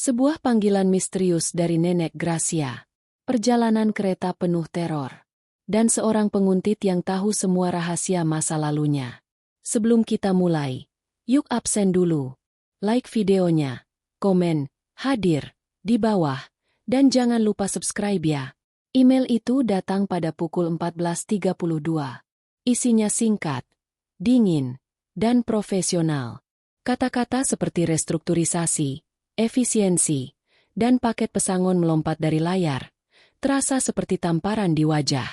Sebuah panggilan misterius dari Nenek Gracia. Perjalanan kereta penuh teror. Dan seorang penguntit yang tahu semua rahasia masa lalunya. Sebelum kita mulai, yuk absen dulu. Like videonya, komen, hadir, di bawah, dan jangan lupa subscribe ya. Email itu datang pada pukul 14.32. Isinya singkat, dingin, dan profesional. Kata-kata seperti restrukturisasi, efisiensi, dan paket pesangon melompat dari layar, terasa seperti tamparan di wajah.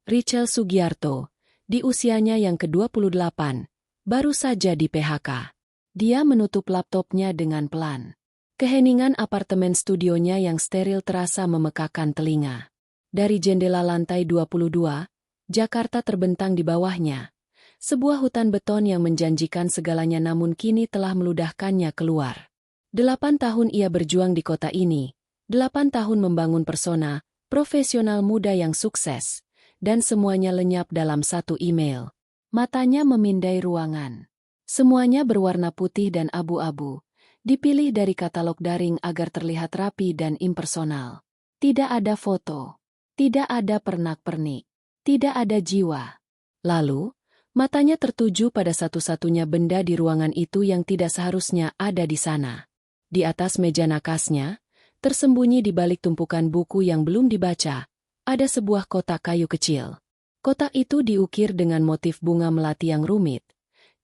Richelle Sugiarto, di usianya yang ke-28, baru saja di PHK. Dia menutup laptopnya dengan pelan. Keheningan apartemen studionya yang steril terasa memekakan telinga. Dari jendela lantai 22, Jakarta terbentang di bawahnya. Sebuah hutan beton yang menjanjikan segalanya namun kini telah meludahkannya keluar. 8 tahun ia berjuang di kota ini, 8 tahun membangun persona, profesional muda yang sukses, dan semuanya lenyap dalam satu email. Matanya memindai ruangan. Semuanya berwarna putih dan abu-abu, dipilih dari katalog daring agar terlihat rapi dan impersonal. Tidak ada foto, tidak ada pernak-pernik, tidak ada jiwa. Lalu, matanya tertuju pada satu-satunya benda di ruangan itu yang tidak seharusnya ada di sana. Di atas meja nakasnya, tersembunyi di balik tumpukan buku yang belum dibaca, ada sebuah kotak kayu kecil. Kotak itu diukir dengan motif bunga melati yang rumit.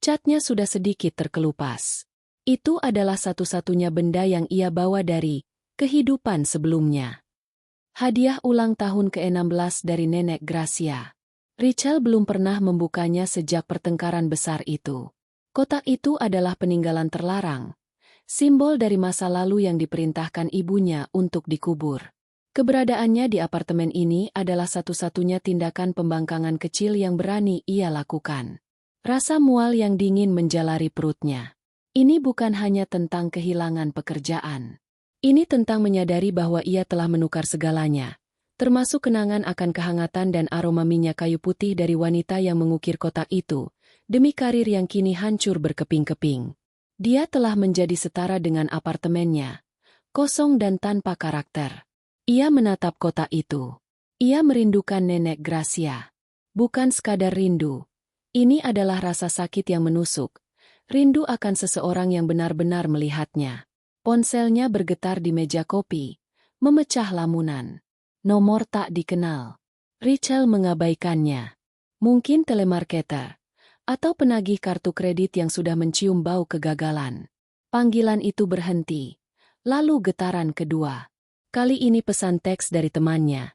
Catnya sudah sedikit terkelupas. Itu adalah satu-satunya benda yang ia bawa dari kehidupan sebelumnya. Hadiah ulang tahun ke-16 dari Nenek Gracia. Richelle belum pernah membukanya sejak pertengkaran besar itu. Kotak itu adalah peninggalan terlarang. Simbol dari masa lalu yang diperintahkan ibunya untuk dikubur. Keberadaannya di apartemen ini adalah satu-satunya tindakan pembangkangan kecil yang berani ia lakukan. Rasa mual yang dingin menjalari perutnya. Ini bukan hanya tentang kehilangan pekerjaan. Ini tentang menyadari bahwa ia telah menukar segalanya, termasuk kenangan akan kehangatan dan aroma minyak kayu putih dari wanita yang mengukir kotak itu, demi karir yang kini hancur berkeping-keping. Dia telah menjadi setara dengan apartemennya, kosong dan tanpa karakter. Ia menatap kota itu. Ia merindukan Nenek Gracia. Bukan sekadar rindu. Ini adalah rasa sakit yang menusuk. Rindu akan seseorang yang benar-benar melihatnya. Ponselnya bergetar di meja kopi, memecah lamunan. Nomor tak dikenal. Richelle mengabaikannya. Mungkin telemarketer. Atau penagih kartu kredit yang sudah mencium bau kegagalan. Panggilan itu berhenti. Lalu getaran kedua. Kali ini pesan teks dari temannya.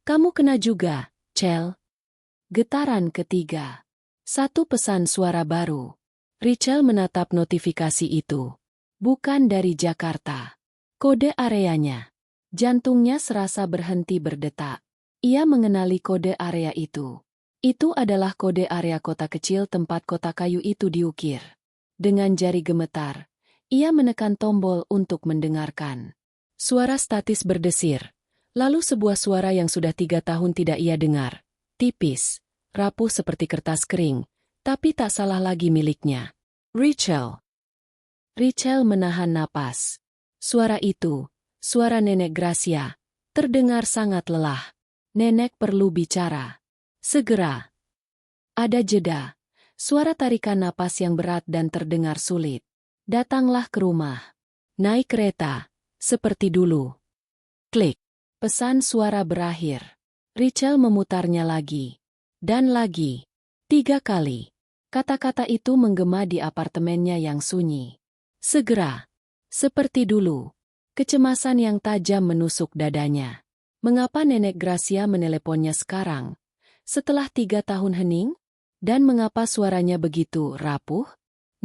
Kamu kena juga, Cel. Getaran ketiga. Satu pesan suara baru. Richelle menatap notifikasi itu. Bukan dari Jakarta. Kode areanya. Jantungnya serasa berhenti berdetak. Ia mengenali kode area itu. Itu adalah kode area kota kecil tempat kotak kayu itu diukir. Dengan jari gemetar, ia menekan tombol untuk mendengarkan. Suara statis berdesir. Lalu sebuah suara yang sudah 3 tahun tidak ia dengar. Tipis, rapuh seperti kertas kering, tapi tak salah lagi miliknya. Richelle. Richelle menahan napas. Suara itu, suara Nenek Gracia, terdengar sangat lelah. Nenek perlu bicara. Segera. Ada jeda. Suara tarikan napas yang berat dan terdengar sulit. Datanglah ke rumah. Naik kereta. Seperti dulu. Klik. Pesan suara berakhir. Richelle memutarnya lagi. Dan lagi. 3 kali. Kata-kata itu menggema di apartemennya yang sunyi. Segera. Seperti dulu. Kecemasan yang tajam menusuk dadanya. Mengapa Nenek Gracia meneleponnya sekarang? Setelah 3 tahun hening? Dan mengapa suaranya begitu rapuh?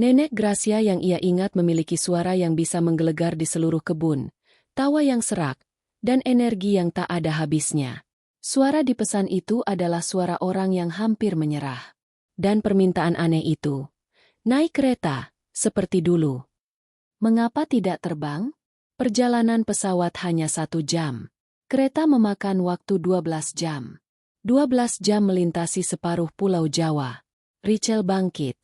Nenek Gracia yang ia ingat memiliki suara yang bisa menggelegar di seluruh kebun, tawa yang serak, dan energi yang tak ada habisnya. Suara di pesan itu adalah suara orang yang hampir menyerah. Dan permintaan aneh itu. Naik kereta, seperti dulu. Mengapa tidak terbang? Perjalanan pesawat hanya 1 jam. Kereta memakan waktu 12 jam. 12 jam melintasi separuh Pulau Jawa. Richelle bangkit.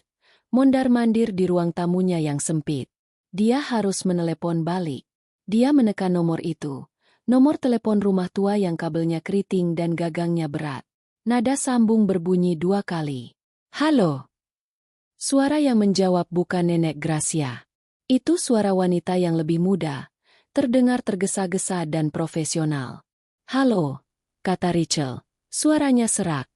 Mondar-mandir di ruang tamunya yang sempit. Dia harus menelepon balik. Dia menekan nomor itu. Nomor telepon rumah tua yang kabelnya keriting dan gagangnya berat. Nada sambung berbunyi 2 kali. Halo. Suara yang menjawab bukan Nenek Gracia. Itu suara wanita yang lebih muda, terdengar tergesa-gesa dan profesional. Halo, kata Rachel. Suaranya serak.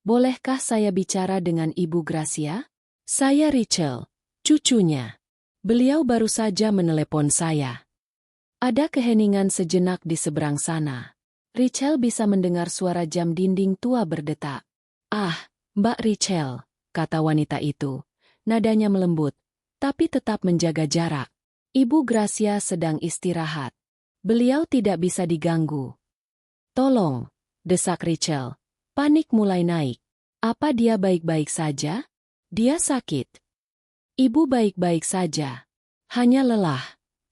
Bolehkah saya bicara dengan Ibu Gracia? Saya Rachel, cucunya. Beliau baru saja menelepon saya. Ada keheningan sejenak di seberang sana. Rachel bisa mendengar suara jam dinding tua berdetak. Ah, Mbak Rachel, kata wanita itu. Nadanya melembut, tapi tetap menjaga jarak. Ibu Gracia sedang istirahat. Beliau tidak bisa diganggu. Tolong, desak Rachel. Panik mulai naik. Apa dia baik-baik saja? Dia sakit. Ibu baik-baik saja. Hanya lelah,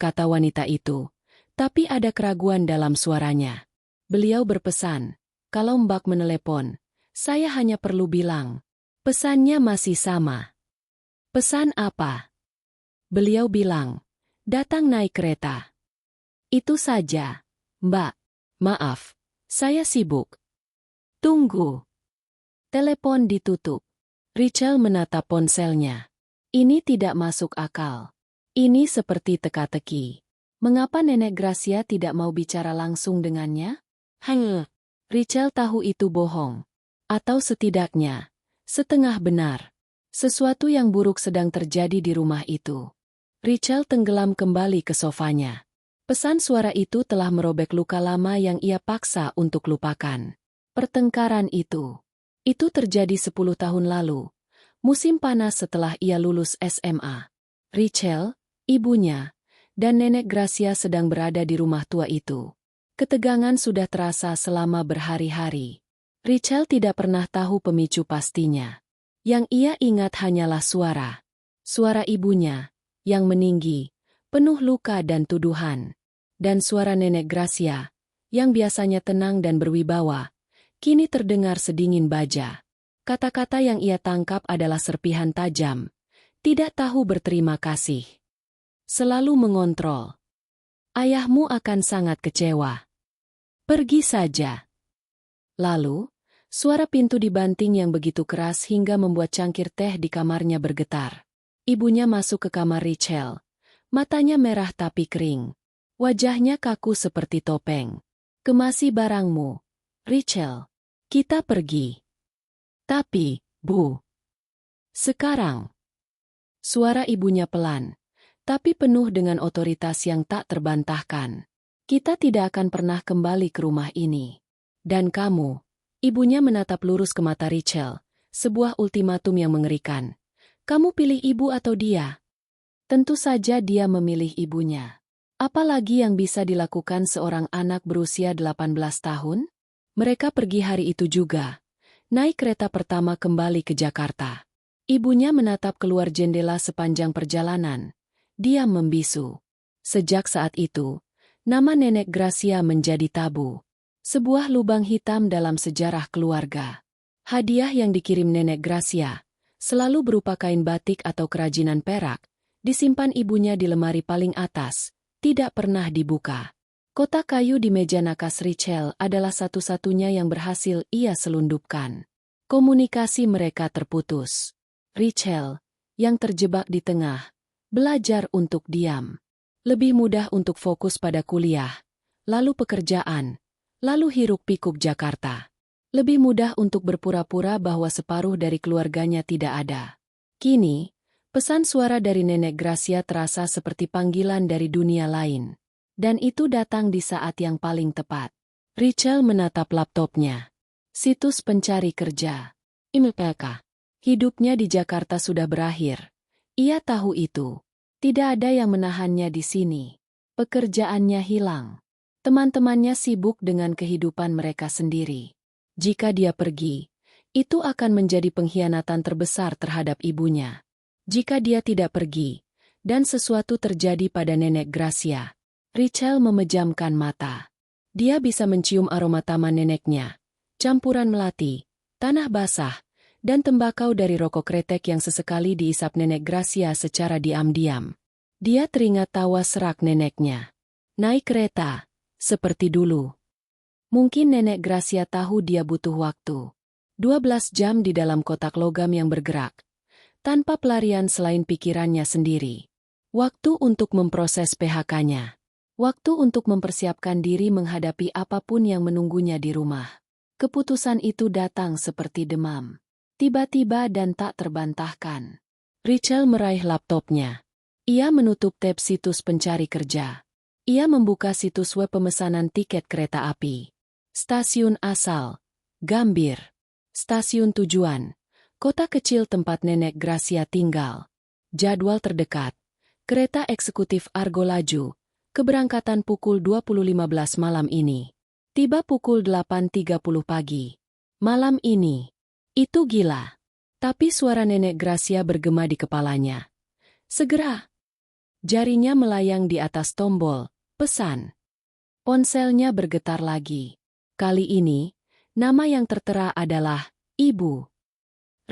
kata wanita itu. Tapi ada keraguan dalam suaranya. Beliau berpesan, kalau Mbak menelepon, saya hanya perlu bilang. Pesannya masih sama. Pesan apa? Beliau bilang, datang naik kereta. Itu saja, Mbak. Maaf, saya sibuk. Tunggu. Telepon ditutup. Rachel menatap ponselnya. Ini tidak masuk akal. Ini seperti teka-teki. Mengapa Nenek Gracia tidak mau bicara langsung dengannya? Rachel tahu itu bohong. Atau setidaknya, setengah benar. Sesuatu yang buruk sedang terjadi di rumah itu. Rachel tenggelam kembali ke sofanya. Pesan suara itu telah merobek luka lama yang ia paksa untuk lupakan. Pertengkaran itu. Itu terjadi 10 tahun lalu. Musim panas setelah ia lulus SMA. Rachel, ibunya, dan Nenek Gracia sedang berada di rumah tua itu. Ketegangan sudah terasa selama berhari-hari. Rachel tidak pernah tahu pemicu pastinya. Yang ia ingat hanyalah suara. Suara ibunya, yang meninggi, penuh luka dan tuduhan. Dan suara Nenek Gracia, yang biasanya tenang dan berwibawa, kini terdengar sedingin baja. Kata-kata yang ia tangkap adalah serpihan tajam. Tidak tahu berterima kasih. Selalu mengontrol. Ayahmu akan sangat kecewa. Pergi saja. Lalu, suara pintu dibanting yang begitu keras hingga membuat cangkir teh di kamarnya bergetar. Ibunya masuk ke kamar Rachel. Matanya merah tapi kering. Wajahnya kaku seperti topeng. Kemasi barangmu, Rachel. Kita pergi. Tapi, Bu. Sekarang. Suara ibunya pelan, tapi penuh dengan otoritas yang tak terbantahkan. Kita tidak akan pernah kembali ke rumah ini. Dan kamu, ibunya menatap lurus ke mata Rachel, sebuah ultimatum yang mengerikan. Kamu pilih ibu atau dia? Tentu saja dia memilih ibunya. Apalagi yang bisa dilakukan seorang anak berusia 18 tahun? Mereka pergi hari itu juga. Naik kereta pertama kembali ke Jakarta. Ibunya menatap keluar jendela sepanjang perjalanan. Diam membisu. Sejak saat itu, nama Nenek Gracia menjadi tabu. Sebuah lubang hitam dalam sejarah keluarga. Hadiah yang dikirim Nenek Gracia, selalu berupa kain batik atau kerajinan perak, disimpan ibunya di lemari paling atas, tidak pernah dibuka. Kotak kayu di meja nakas Rachel adalah satu-satunya yang berhasil ia selundupkan. Komunikasi mereka terputus. Rachel, yang terjebak di tengah, belajar untuk diam. Lebih mudah untuk fokus pada kuliah, lalu pekerjaan, lalu hiruk-pikuk Jakarta. Lebih mudah untuk berpura-pura bahwa separuh dari keluarganya tidak ada. Kini, pesan suara dari Nenek Gracia terasa seperti panggilan dari dunia lain. Dan itu datang di saat yang paling tepat. Rachel menatap laptopnya. Situs pencari kerja. IMPK. Hidupnya di Jakarta sudah berakhir. Ia tahu itu. Tidak ada yang menahannya di sini. Pekerjaannya hilang. Teman-temannya sibuk dengan kehidupan mereka sendiri. Jika dia pergi, itu akan menjadi pengkhianatan terbesar terhadap ibunya. Jika dia tidak pergi, dan sesuatu terjadi pada Nenek Gracia, Rachel memejamkan mata. Dia bisa mencium aroma taman neneknya, campuran melati, tanah basah, dan tembakau dari rokok kretek yang sesekali diisap Nenek Gracia secara diam-diam. Dia teringat tawa serak neneknya. Naik kereta, seperti dulu. Mungkin Nenek Gracia tahu dia butuh waktu. 12 jam di dalam kotak logam yang bergerak, tanpa pelarian selain pikirannya sendiri. Waktu untuk memproses PHK-nya. Waktu untuk mempersiapkan diri menghadapi apapun yang menunggunya di rumah. Keputusan itu datang seperti demam. Tiba-tiba dan tak terbantahkan. Rachel meraih laptopnya. Ia menutup tab situs pencari kerja. Ia membuka situs web pemesanan tiket kereta api. Stasiun asal, Gambir. Stasiun tujuan, kota kecil tempat Nenek Gracia tinggal. Jadwal terdekat, kereta eksekutif Argo Laju, keberangkatan pukul 20.15 malam ini. Tiba pukul 8.30 pagi. Malam ini. Itu gila. Tapi suara Nenek Gracia bergema di kepalanya. Segera. Jarinya melayang di atas tombol, pesan. Ponselnya bergetar lagi. Kali ini, nama yang tertera adalah Ibu.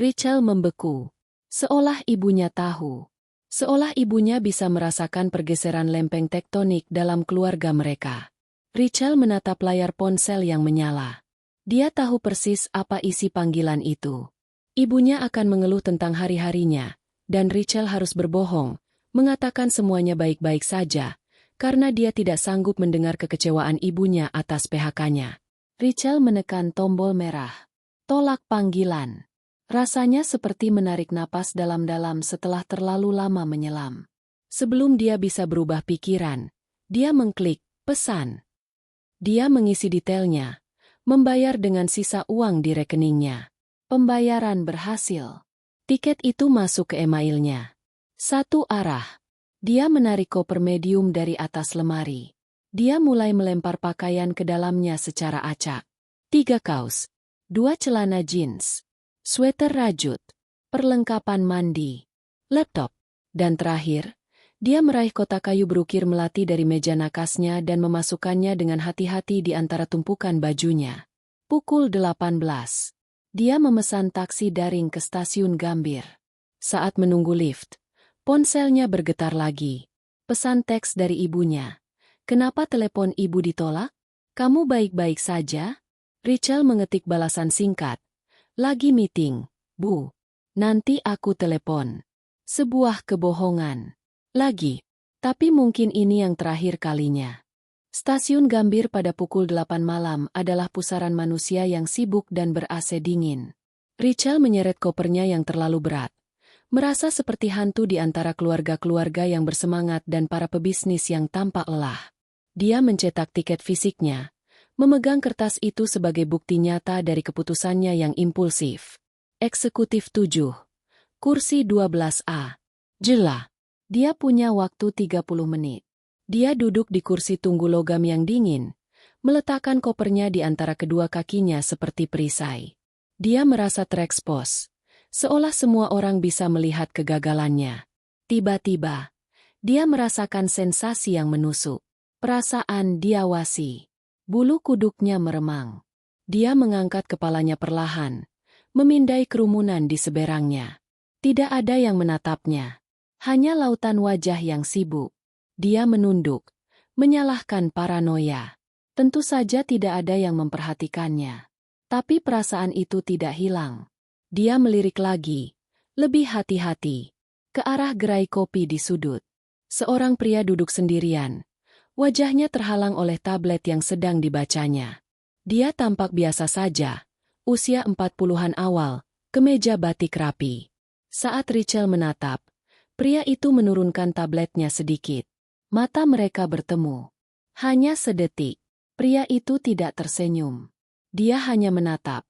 Rachel membeku. Seolah ibunya tahu. Seolah ibunya bisa merasakan pergeseran lempeng tektonik dalam keluarga mereka. Rachel menatap layar ponsel yang menyala. Dia tahu persis apa isi panggilan itu. Ibunya akan mengeluh tentang hari-harinya, dan Rachel harus berbohong, mengatakan semuanya baik-baik saja, karena dia tidak sanggup mendengar kekecewaan ibunya atas PHK-nya. Rachel menekan tombol merah. Tolak panggilan. Rasanya seperti menarik napas dalam-dalam setelah terlalu lama menyelam. Sebelum dia bisa berubah pikiran, dia mengklik pesan. Dia mengisi detailnya, membayar dengan sisa uang di rekeningnya. Pembayaran berhasil. Tiket itu masuk ke emailnya. Satu arah. Dia menarik koper medium dari atas lemari. Dia mulai melempar pakaian ke dalamnya secara acak. 3 kaos, 2 celana jeans, sweater rajut, perlengkapan mandi, laptop, dan terakhir, dia meraih kotak kayu berukir melati dari meja nakasnya dan memasukkannya dengan hati-hati di antara tumpukan bajunya. Pukul 18. Dia memesan taksi daring ke stasiun Gambir. Saat menunggu lift, ponselnya bergetar lagi. Pesan teks dari ibunya. Kenapa telepon ibu ditolak? Kamu baik-baik saja? Rachel mengetik balasan singkat. Lagi meeting, Bu. Nanti aku telepon. Sebuah kebohongan. Lagi. Tapi mungkin ini yang terakhir kalinya. Stasiun Gambir pada pukul 8 malam adalah pusaran manusia yang sibuk dan ber-AC dingin. Rachel menyeret kopernya yang terlalu berat. Merasa seperti hantu di antara keluarga-keluarga yang bersemangat dan para pebisnis yang tampak lelah. Dia mencetak tiket fisiknya, memegang kertas itu sebagai bukti nyata dari keputusannya yang impulsif. Eksekutif 7. Kursi 12A. Jela. Dia punya waktu 30 menit. Dia duduk di kursi tunggu logam yang dingin, meletakkan kopernya di antara kedua kakinya seperti perisai. Dia merasa terekspos. Seolah semua orang bisa melihat kegagalannya. Tiba-tiba, dia merasakan sensasi yang menusuk. Perasaan diawasi. Bulu kuduknya meremang. Dia mengangkat kepalanya perlahan, memindai kerumunan di seberangnya. Tidak ada yang menatapnya. Hanya lautan wajah yang sibuk. Dia menunduk, menyalahkan paranoia. Tentu saja tidak ada yang memperhatikannya. Tapi perasaan itu tidak hilang. Dia melirik lagi, lebih hati-hati, ke arah gerai kopi di sudut. Seorang pria duduk sendirian. Wajahnya terhalang oleh tablet yang sedang dibacanya. Dia tampak biasa saja, usia 40-an awal, kemeja batik rapi. Saat Rachel menatap, pria itu menurunkan tabletnya sedikit. Mata mereka bertemu. Hanya sedetik, pria itu tidak tersenyum. Dia hanya menatap.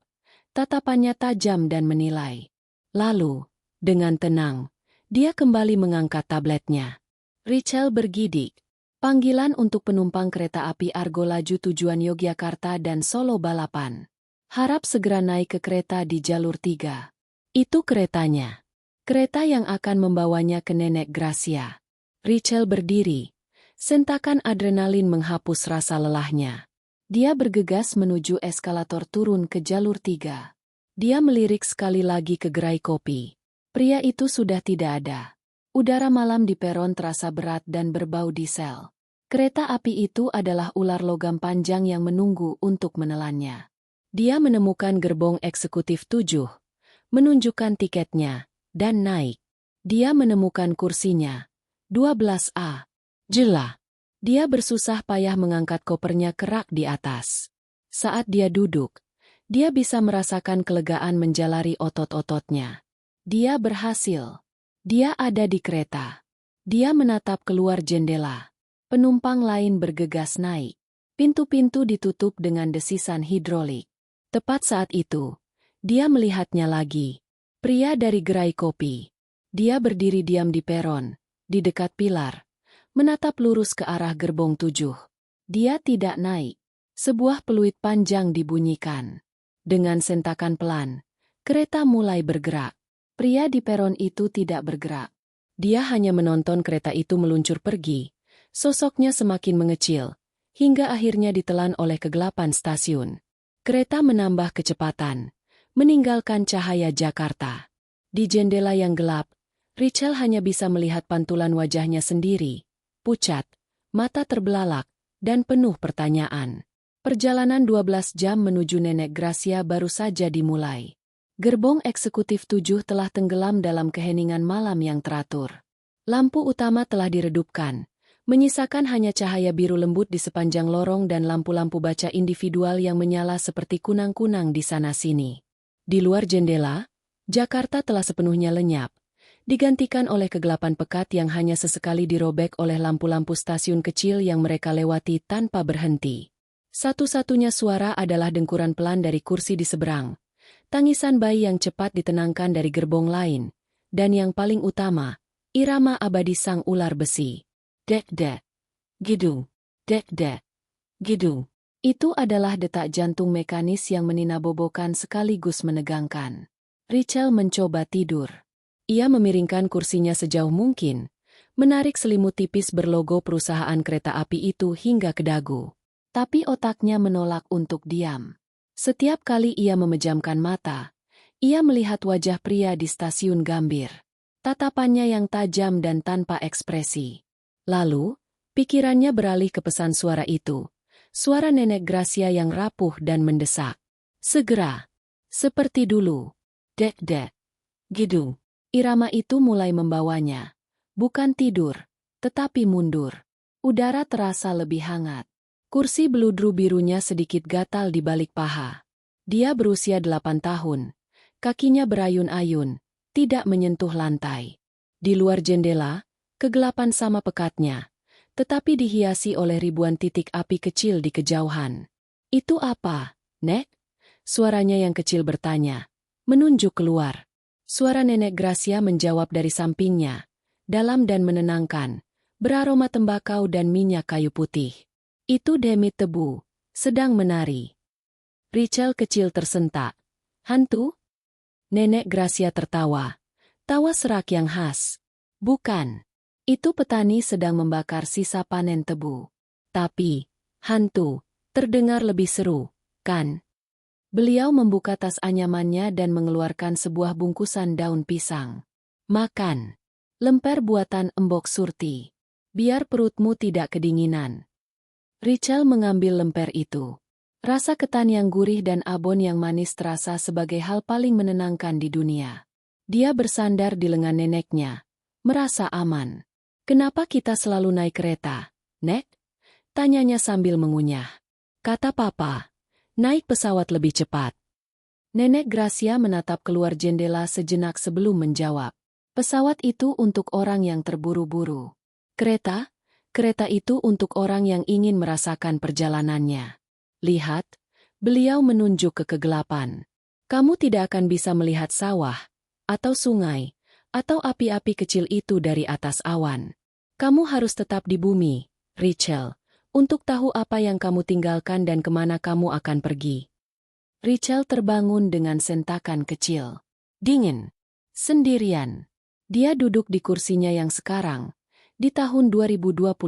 Tatapannya tajam dan menilai. Lalu, dengan tenang, dia kembali mengangkat tabletnya. Rachel bergidik. Panggilan untuk penumpang kereta api Argo Laju tujuan Yogyakarta dan Solo balapan. Harap segera naik ke kereta di jalur 3. Itu keretanya. Kereta yang akan membawanya ke Nenek Gracia. Rachel berdiri. Sentakan adrenalin menghapus rasa lelahnya. Dia bergegas menuju eskalator turun ke jalur 3. Dia melirik sekali lagi ke gerai kopi. Pria itu sudah tidak ada. Udara malam di peron terasa berat dan berbau diesel. Kereta api itu adalah ular logam panjang yang menunggu untuk menelannya. Dia menemukan gerbong eksekutif 7, menunjukkan tiketnya, dan naik. Dia menemukan kursinya. 12A. Jela. Dia bersusah payah mengangkat kopernya kerak di atas. Saat dia duduk, dia bisa merasakan kelegaan menjalari otot-ototnya. Dia berhasil. Dia ada di kereta. Dia menatap keluar jendela. Penumpang lain bergegas naik. Pintu-pintu ditutup dengan desisan hidrolik. Tepat saat itu, dia melihatnya lagi. Pria dari gerai kopi. Dia berdiri diam di peron, di dekat pilar, menatap lurus ke arah gerbong 7. Dia tidak naik. Sebuah peluit panjang dibunyikan. Dengan sentakan pelan, kereta mulai bergerak. Pria di peron itu tidak bergerak. Dia hanya menonton kereta itu meluncur pergi. Sosoknya semakin mengecil, hingga akhirnya ditelan oleh kegelapan stasiun. Kereta menambah kecepatan, meninggalkan cahaya Jakarta. Di jendela yang gelap, Rachel hanya bisa melihat pantulan wajahnya sendiri, pucat, mata terbelalak, dan penuh pertanyaan. Perjalanan 12 jam menuju Nenek Gracia baru saja dimulai. Gerbong eksekutif 7 telah tenggelam dalam keheningan malam yang teratur. Lampu utama telah diredupkan, menyisakan hanya cahaya biru lembut di sepanjang lorong dan lampu-lampu baca individual yang menyala seperti kunang-kunang di sana-sini. Di luar jendela, Jakarta telah sepenuhnya lenyap, digantikan oleh kegelapan pekat yang hanya sesekali dirobek oleh lampu-lampu stasiun kecil yang mereka lewati tanpa berhenti. Satu-satunya suara adalah dengkuran pelan dari kursi di seberang, tangisan bayi yang cepat ditenangkan dari gerbong lain, dan yang paling utama, irama abadi sang ular besi. Dek-dek, gidung, dek-dek, gidung. Itu adalah detak jantung mekanis yang meninabobokan sekaligus menegangkan. Rachel mencoba tidur. Ia memiringkan kursinya sejauh mungkin, menarik selimut tipis berlogo perusahaan kereta api itu hingga ke dagu. Tapi otaknya menolak untuk diam. Setiap kali ia memejamkan mata, ia melihat wajah pria di stasiun Gambir. Tatapannya yang tajam dan tanpa ekspresi. Lalu, pikirannya beralih ke pesan suara itu. Suara Nenek Gracia yang rapuh dan mendesak. Segera. Seperti dulu. Dek-dek. Gidung. Irama itu mulai membawanya. Bukan tidur, tetapi mundur. Udara terasa lebih hangat. Kursi beludru birunya sedikit gatal di balik paha. Dia berusia 8 tahun. Kakinya berayun-ayun, tidak menyentuh lantai. Di luar jendela, kegelapan sama pekatnya, tetapi dihiasi oleh ribuan titik api kecil di kejauhan. Itu apa, Nek? Suaranya yang kecil bertanya, menunjuk keluar. Suara Nenek Gracia menjawab dari sampingnya, dalam dan menenangkan, beraroma tembakau dan minyak kayu putih. Itu Demit Tebu, sedang menari. Rachel kecil tersentak. Hantu? Nenek Gracia tertawa. Tawa serak yang khas. Bukan. Itu petani sedang membakar sisa panen tebu. Tapi, hantu, terdengar lebih seru, kan? Beliau membuka tas anyamannya dan mengeluarkan sebuah bungkusan daun pisang. Makan. Lemper buatan Embok Surti. Biar perutmu tidak kedinginan. Rachel mengambil lemper itu. Rasa ketan yang gurih dan abon yang manis terasa sebagai hal paling menenangkan di dunia. Dia bersandar di lengan neneknya, merasa aman. Kenapa kita selalu naik kereta, Nek? Tanyanya sambil mengunyah. Kata Papa, naik pesawat lebih cepat. Nenek Gracia menatap keluar jendela sejenak sebelum menjawab. Pesawat itu untuk orang yang terburu-buru. Kereta? Kereta itu untuk orang yang ingin merasakan perjalanannya. Lihat, beliau menunjuk ke kegelapan. Kamu tidak akan bisa melihat sawah, atau sungai, atau api-api kecil itu dari atas awan. Kamu harus tetap di bumi, Rachel, untuk tahu apa yang kamu tinggalkan dan kemana kamu akan pergi. Rachel terbangun dengan sentakan kecil. Dingin. Sendirian. Dia duduk di kursinya yang sekarang. Di tahun 2025,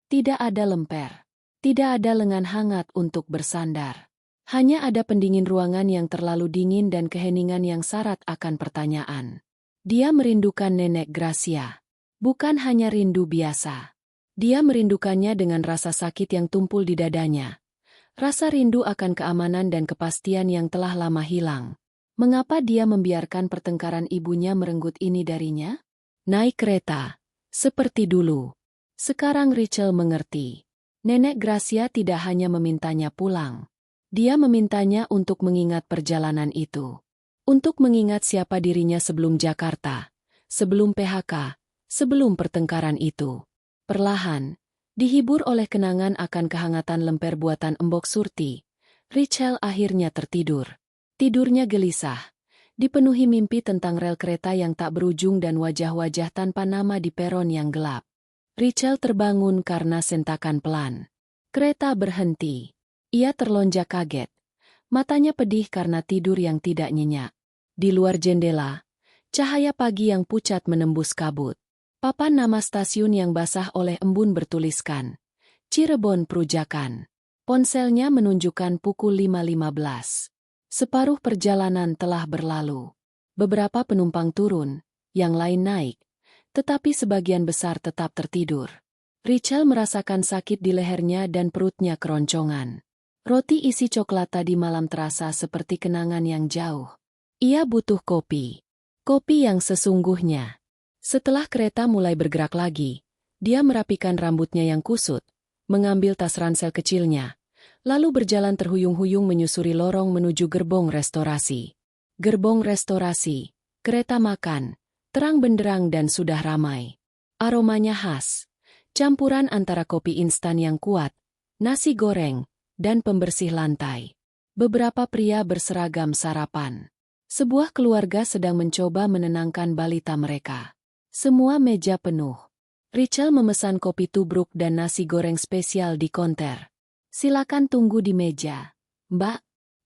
tidak ada lemper, tidak ada lengan hangat untuk bersandar. Hanya ada pendingin ruangan yang terlalu dingin dan keheningan yang syarat akan pertanyaan. Dia merindukan Nenek Gracia. Bukan hanya rindu biasa. Dia merindukannya dengan rasa sakit yang tumpul di dadanya. Rasa rindu akan keamanan dan kepastian yang telah lama hilang. Mengapa dia membiarkan pertengkaran ibunya merenggut ini darinya? Naik kereta. Seperti dulu. Sekarang Rachel mengerti. Nenek Gracia tidak hanya memintanya pulang. Dia memintanya untuk mengingat perjalanan itu. Untuk mengingat siapa dirinya sebelum Jakarta. Sebelum PHK. Sebelum pertengkaran itu. Perlahan, dihibur oleh kenangan akan kehangatan lemper buatan Embok Surti, Rachel akhirnya tertidur. Tidurnya gelisah, dipenuhi mimpi tentang rel kereta yang tak berujung dan wajah-wajah tanpa nama di peron yang gelap. Rachel terbangun karena sentakan pelan. Kereta berhenti. Ia terlonjak kaget. Matanya pedih karena tidur yang tidak nyenyak. Di luar jendela, cahaya pagi yang pucat menembus kabut. Papan nama stasiun yang basah oleh embun bertuliskan Cirebon Prujakan. Ponselnya menunjukkan pukul 5.15. Separuh perjalanan telah berlalu. Beberapa penumpang turun, yang lain naik, tetapi sebagian besar tetap tertidur. Rachel merasakan sakit di lehernya dan perutnya keroncongan. Roti isi coklat tadi malam terasa seperti kenangan yang jauh. Ia butuh kopi. Kopi yang sesungguhnya. Setelah kereta mulai bergerak lagi, dia merapikan rambutnya yang kusut, mengambil tas ransel kecilnya, lalu berjalan terhuyung-huyung menyusuri lorong menuju gerbong restorasi. Gerbong restorasi, kereta makan, terang benderang dan sudah ramai. Aromanya khas, campuran antara kopi instan yang kuat, nasi goreng, dan pembersih lantai. Beberapa pria berseragam sarapan. Sebuah keluarga sedang mencoba menenangkan balita mereka. Semua meja penuh. Rachel memesan kopi tubruk dan nasi goreng spesial di konter. Silakan tunggu di meja, Mbak.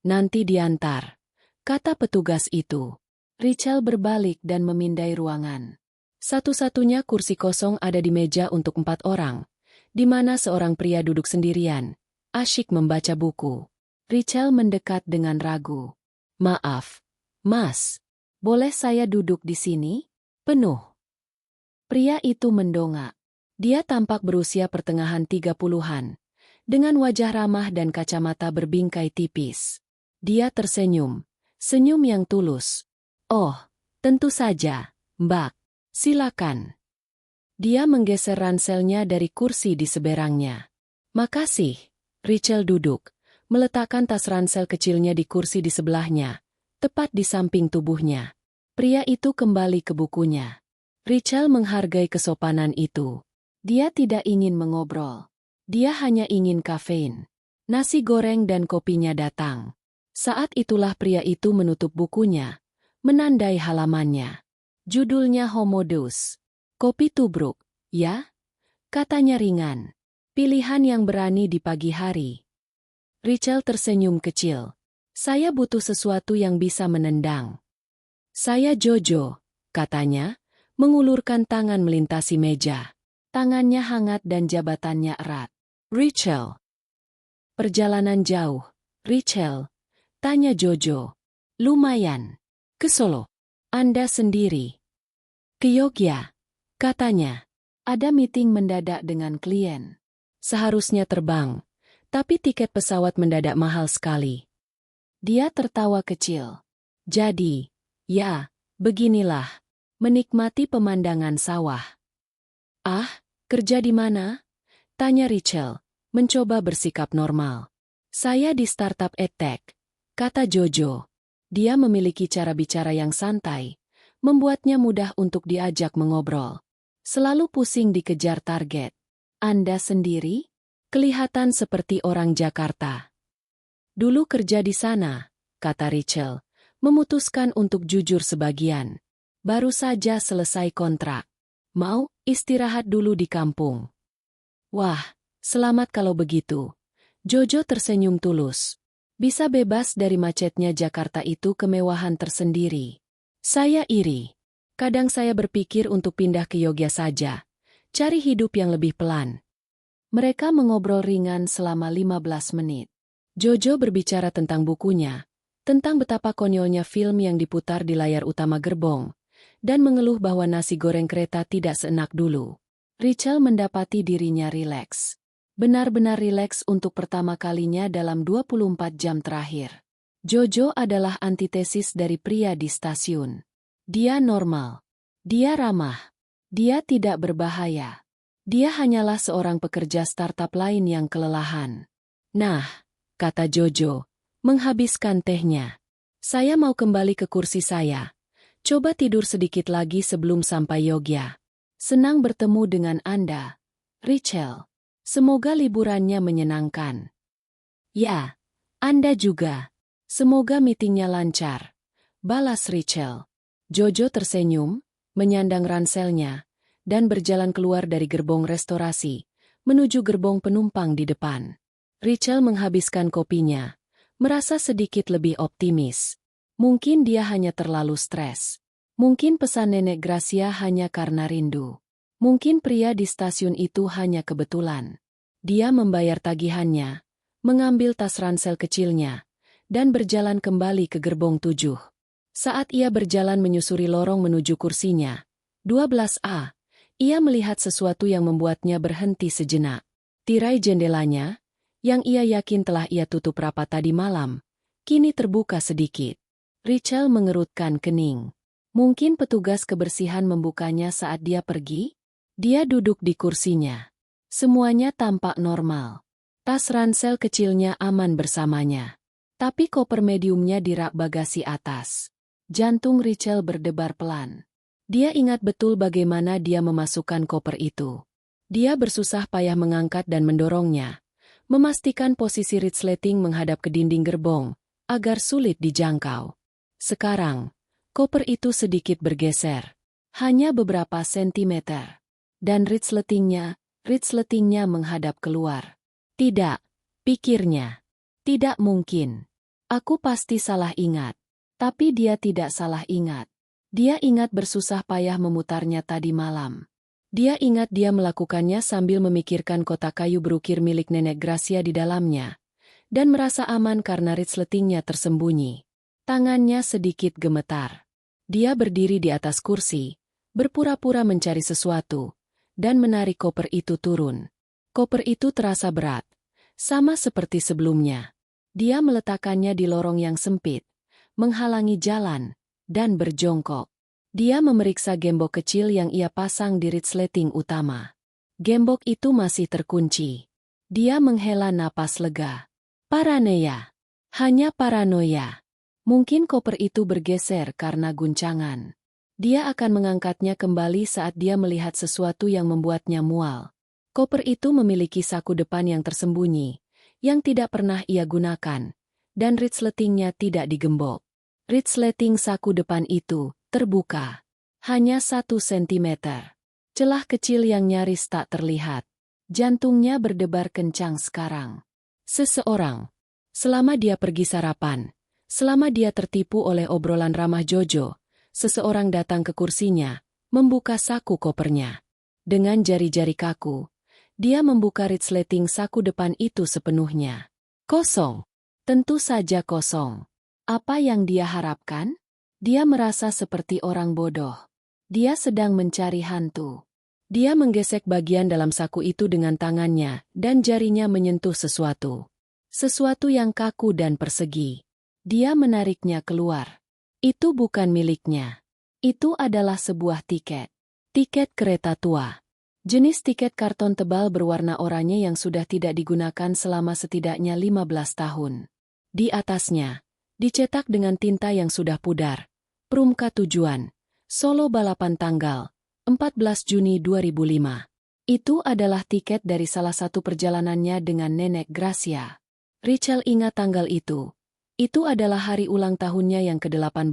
Nanti diantar, kata petugas itu. Rachel berbalik dan memindai ruangan. Satu-satunya kursi kosong ada di meja untuk 4 orang, di mana seorang pria duduk sendirian, asyik membaca buku. Rachel mendekat dengan ragu. Maaf, Mas, boleh saya duduk di sini? Penuh. Pria itu mendongak. Dia tampak berusia pertengahan 30-an, dengan wajah ramah dan kacamata berbingkai tipis. Dia tersenyum, senyum yang tulus. Oh, tentu saja, Mbak. Silakan. Dia menggeser ranselnya dari kursi di seberangnya. Makasih. Rachel duduk, meletakkan tas ransel kecilnya di kursi di sebelahnya, tepat di samping tubuhnya. Pria itu kembali ke bukunya. Rachel menghargai kesopanan itu. Dia tidak ingin mengobrol. Dia hanya ingin kafein. Nasi goreng dan kopinya datang. Saat itulah pria itu menutup bukunya, menandai halamannya. Judulnya Homodus. Kopi tubruk, ya? Katanya ringan. Pilihan yang berani di pagi hari. Rachel tersenyum kecil. Saya butuh sesuatu yang bisa menendang. Saya Jojo, katanya, mengulurkan tangan melintasi meja. Tangannya hangat dan jabatannya erat. Rachel. Perjalanan jauh, Rachel, tanya Jojo. Lumayan. Ke Solo. Anda sendiri. Ke Yogyakarta, katanya. Ada meeting mendadak dengan klien. Seharusnya terbang, tapi tiket pesawat mendadak mahal sekali. Dia tertawa kecil. Jadi, ya, beginilah. Menikmati pemandangan sawah. Ah, kerja di mana? Tanya Rachel, mencoba bersikap normal. Saya di startup edtech, kata Jojo. Dia memiliki cara bicara yang santai, membuatnya mudah untuk diajak mengobrol. Selalu pusing dikejar target. Anda sendiri? Kelihatan seperti orang Jakarta. Dulu kerja di sana, kata Rachel, memutuskan untuk jujur sebagian. Baru saja selesai kontrak. Mau istirahat dulu di kampung. Wah, selamat kalau begitu. Jojo tersenyum tulus. Bisa bebas dari macetnya Jakarta itu kemewahan tersendiri. Saya iri. Kadang saya berpikir untuk pindah ke Yogyakarta saja. Cari hidup yang lebih pelan. Mereka mengobrol ringan selama 15 menit. Jojo berbicara tentang bukunya, tentang betapa konyolnya film yang diputar di layar utama gerbong, dan mengeluh bahwa nasi goreng kereta tidak seenak dulu. Rachel mendapati dirinya rileks. Benar-benar rileks untuk pertama kalinya dalam 24 jam terakhir. Jojo adalah antitesis dari pria di stasiun. Dia normal. Dia ramah. Dia tidak berbahaya. Dia hanyalah seorang pekerja startup lain yang kelelahan. Nah, kata Jojo, menghabiskan tehnya. Saya mau kembali ke kursi saya. Coba tidur sedikit lagi sebelum sampai Yogya. Senang bertemu dengan Anda, Rachel. Semoga liburannya menyenangkan. Ya, Anda juga. Semoga meetingnya lancar. Balas Rachel. Jojo tersenyum, menyandang ranselnya, dan berjalan keluar dari gerbong restorasi, menuju gerbong penumpang di depan. Rachel menghabiskan kopinya, merasa sedikit lebih optimis. Mungkin dia hanya terlalu stres. Mungkin pesan Nenek Gracia hanya karena rindu. Mungkin pria di stasiun itu hanya kebetulan. Dia membayar tagihannya, mengambil tas ransel kecilnya, dan berjalan kembali ke gerbong 7. Saat ia berjalan menyusuri lorong menuju kursinya, 12A, ia melihat sesuatu yang membuatnya berhenti sejenak. Tirai jendelanya, yang ia yakin telah ia tutup rapat tadi malam, kini terbuka sedikit. Rachel mengerutkan kening. Mungkin petugas kebersihan membukanya saat dia pergi? Dia duduk di kursinya. Semuanya tampak normal. Tas ransel kecilnya aman bersamanya. Tapi koper mediumnya di rak bagasi atas. Jantung Rachel berdebar pelan. Dia ingat betul bagaimana dia memasukkan koper itu. Dia bersusah payah mengangkat dan mendorongnya, memastikan posisi resleting menghadap ke dinding gerbong, agar sulit dijangkau. Sekarang, koper itu sedikit bergeser. Hanya beberapa sentimeter. Dan resletingnya menghadap keluar. Tidak, pikirnya. Tidak mungkin. Aku pasti salah ingat. Tapi dia tidak salah ingat. Dia ingat bersusah payah memutarnya tadi malam. Dia ingat dia melakukannya sambil memikirkan kotak kayu berukir milik Nenek Gracia di dalamnya. Dan merasa aman karena resletingnya tersembunyi. Tangannya sedikit gemetar. Dia berdiri di atas kursi, berpura-pura mencari sesuatu, dan menarik koper itu turun. Koper itu terasa berat, sama seperti sebelumnya. Dia meletakkannya di lorong yang sempit, menghalangi jalan, dan berjongkok. Dia memeriksa gembok kecil yang ia pasang di resleting utama. Gembok itu masih terkunci. Dia menghela napas lega. Paranoia. Hanya paranoia. Mungkin koper itu bergeser karena guncangan. Dia akan mengangkatnya kembali saat dia melihat sesuatu yang membuatnya mual. Koper itu memiliki saku depan yang tersembunyi, yang tidak pernah ia gunakan, dan resletingnya tidak digembok. Resleting saku depan itu terbuka. Hanya 1 sentimeter. Celah kecil yang nyaris tak terlihat. Jantungnya berdebar kencang sekarang. Seseorang. Selama dia pergi sarapan, selama dia tertipu oleh obrolan ramah Jojo, seseorang datang ke kursinya, membuka saku kopernya. Dengan jari-jari kaku, dia membuka resleting saku depan itu sepenuhnya. Kosong. Tentu saja kosong. Apa yang dia harapkan? Dia merasa seperti orang bodoh. Dia sedang mencari hantu. Dia menggesek bagian dalam saku itu dengan tangannya, dan jarinya menyentuh sesuatu. Sesuatu yang kaku dan persegi. Dia menariknya keluar. Itu bukan miliknya. Itu adalah sebuah tiket. Tiket kereta tua. Jenis tiket karton tebal berwarna oranye yang sudah tidak digunakan selama setidaknya 15 tahun. Di atasnya, dicetak dengan tinta yang sudah pudar. Prumka tujuan, Solo balapan tanggal 14 Juni 2005. Itu adalah tiket dari salah satu perjalanannya dengan Nenek Gracia. Rachel ingat tanggal itu. Itu adalah hari ulang tahunnya yang ke-18,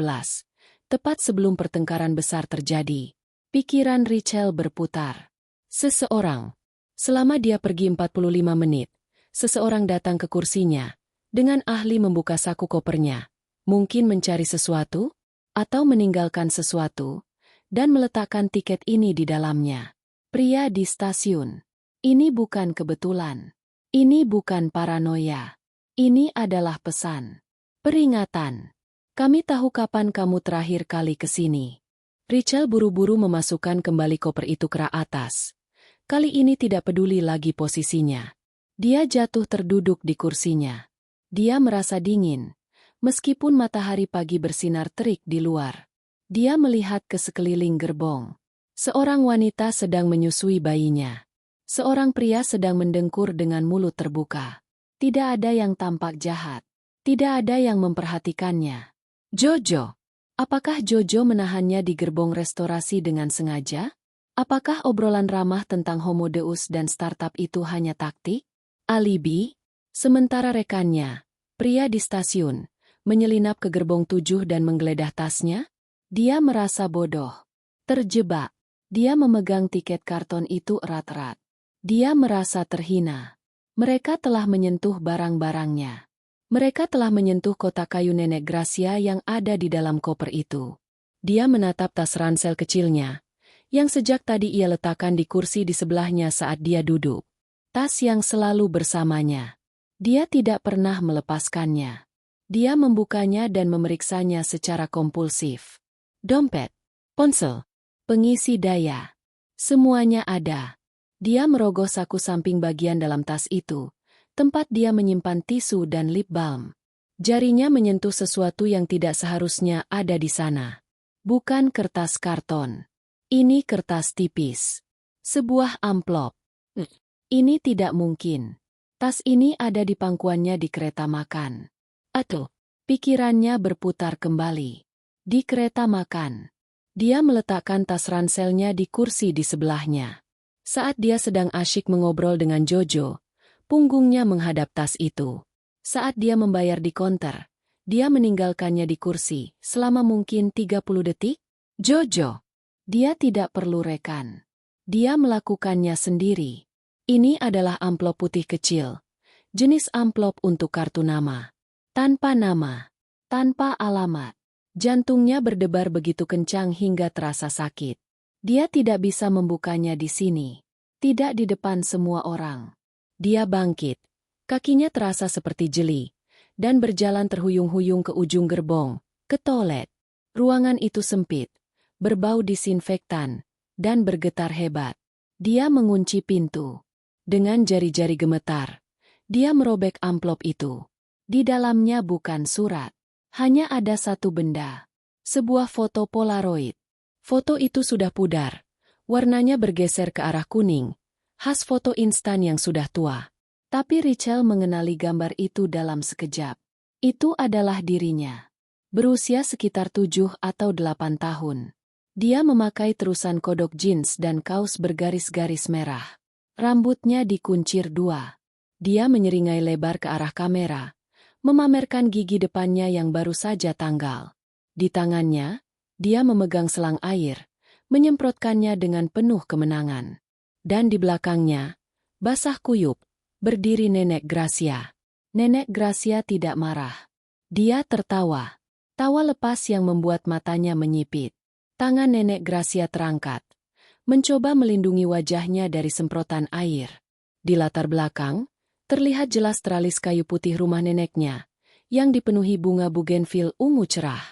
tepat sebelum pertengkaran besar terjadi. Pikiran Rachel berputar. Seseorang. Selama dia pergi 45 menit, seseorang datang ke kursinya, dengan ahli membuka saku kopernya, mungkin mencari sesuatu, atau meninggalkan sesuatu, dan meletakkan tiket ini di dalamnya. Pria di stasiun. Ini bukan kebetulan. Ini bukan paranoia. Ini adalah pesan. Peringatan. Kami tahu kapan kamu terakhir kali ke sini. Rachel buru-buru memasukkan kembali koper itu ke rak atas. Kali ini tidak peduli lagi posisinya. Dia jatuh terduduk di kursinya. Dia merasa dingin, meskipun matahari pagi bersinar terik di luar. Dia melihat ke sekeliling gerbong. Seorang wanita sedang menyusui bayinya. Seorang pria sedang mendengkur dengan mulut terbuka. Tidak ada yang tampak jahat. Tidak ada yang memperhatikannya. Jojo. Apakah Jojo menahannya di gerbong restorasi dengan sengaja? Apakah obrolan ramah tentang Homo Deus dan startup itu hanya taktik? Alibi? Sementara rekannya, pria di stasiun, menyelinap ke gerbong 7 dan menggeledah tasnya? Dia merasa bodoh. Terjebak. Dia memegang tiket karton itu erat-erat. Dia merasa terhina. Mereka telah menyentuh barang-barangnya. Mereka telah menyentuh kotak kayu Nenek Gracia yang ada di dalam koper itu. Dia menatap tas ransel kecilnya, yang sejak tadi ia letakkan di kursi di sebelahnya saat dia duduk. Tas yang selalu bersamanya. Dia tidak pernah melepaskannya. Dia membukanya dan memeriksanya secara kompulsif. Dompet, ponsel, pengisi daya. Semuanya ada. Dia merogoh saku samping bagian dalam tas itu, tempat dia menyimpan tisu dan lip balm. Jarinya menyentuh sesuatu yang tidak seharusnya ada di sana. Bukan kertas karton. Ini kertas tipis. Sebuah amplop. Ini tidak mungkin. Tas ini ada di pangkuannya di kereta makan. Atau, pikirannya berputar kembali. Di kereta makan. Dia meletakkan tas ranselnya di kursi di sebelahnya. Saat dia sedang asyik mengobrol dengan Jojo, punggungnya menghadap tas itu. Saat dia membayar di konter, dia meninggalkannya di kursi selama mungkin 30 detik. Jojo. Dia tidak perlu rekan. Dia melakukannya sendiri. Ini adalah amplop putih kecil. Jenis amplop untuk kartu nama. Tanpa nama. Tanpa alamat. Jantungnya berdebar begitu kencang hingga terasa sakit. Dia tidak bisa membukanya di sini. Tidak di depan semua orang. Dia bangkit. Kakinya terasa seperti jeli. Dan berjalan terhuyung-huyung ke ujung gerbong, ke toilet. Ruangan itu sempit. Berbau disinfektan. Dan bergetar hebat. Dia mengunci pintu. Dengan jari-jari gemetar. Dia merobek amplop itu. Di dalamnya bukan surat. Hanya ada satu benda. Sebuah foto Polaroid. Foto itu sudah pudar. Warnanya bergeser ke arah kuning. Khas foto instan yang sudah tua. Tapi Richelle mengenali gambar itu dalam sekejap. Itu adalah dirinya. Berusia sekitar 7 atau 8 tahun. Dia memakai terusan kodok jeans dan kaus bergaris-garis merah. Rambutnya dikuncir 2. Dia menyeringai lebar ke arah kamera. Memamerkan gigi depannya yang baru saja tanggal. Di tangannya, dia memegang selang air, menyemprotkannya dengan penuh kemenangan. Dan di belakangnya, basah kuyup, berdiri Nenek Gracia. Nenek Gracia tidak marah. Dia tertawa. Tawa lepas yang membuat matanya menyipit. Tangan Nenek Gracia terangkat, mencoba melindungi wajahnya dari semprotan air. Di latar belakang, terlihat jelas teralis kayu putih rumah neneknya, yang dipenuhi bunga bugenvil ungu cerah.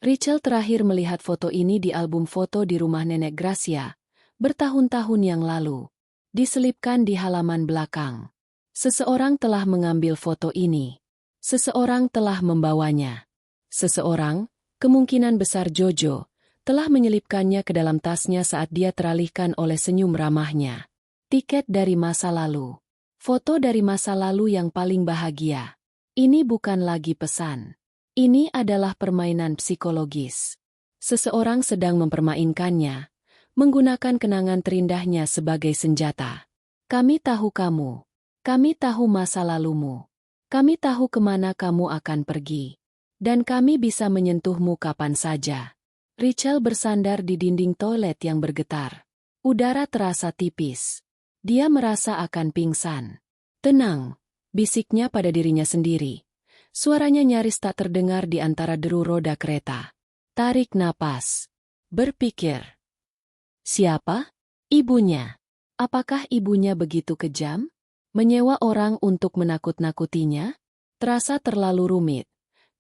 Richelle terakhir melihat foto ini di album foto di rumah Nenek Gracia, bertahun-tahun yang lalu. Diselipkan di halaman belakang. Seseorang telah mengambil foto ini. Seseorang telah membawanya. Seseorang, kemungkinan besar Jojo, telah menyelipkannya ke dalam tasnya saat dia teralihkan oleh senyum ramahnya. Tiket dari masa lalu. Foto dari masa lalu yang paling bahagia. Ini bukan lagi pesan. Ini adalah permainan psikologis. Seseorang sedang mempermainkannya, menggunakan kenangan terindahnya sebagai senjata. Kami tahu kamu. Kami tahu masa lalumu. Kami tahu kemana kamu akan pergi. Dan kami bisa menyentuhmu kapan saja. Richelle bersandar di dinding toilet yang bergetar. Udara terasa tipis. Dia merasa akan pingsan. Tenang, bisiknya pada dirinya sendiri. Suaranya nyaris tak terdengar di antara deru roda kereta. Tarik napas. Berpikir. Siapa? Ibunya. Apakah ibunya begitu kejam? Menyewa orang untuk menakut-nakutinya? Terasa terlalu rumit.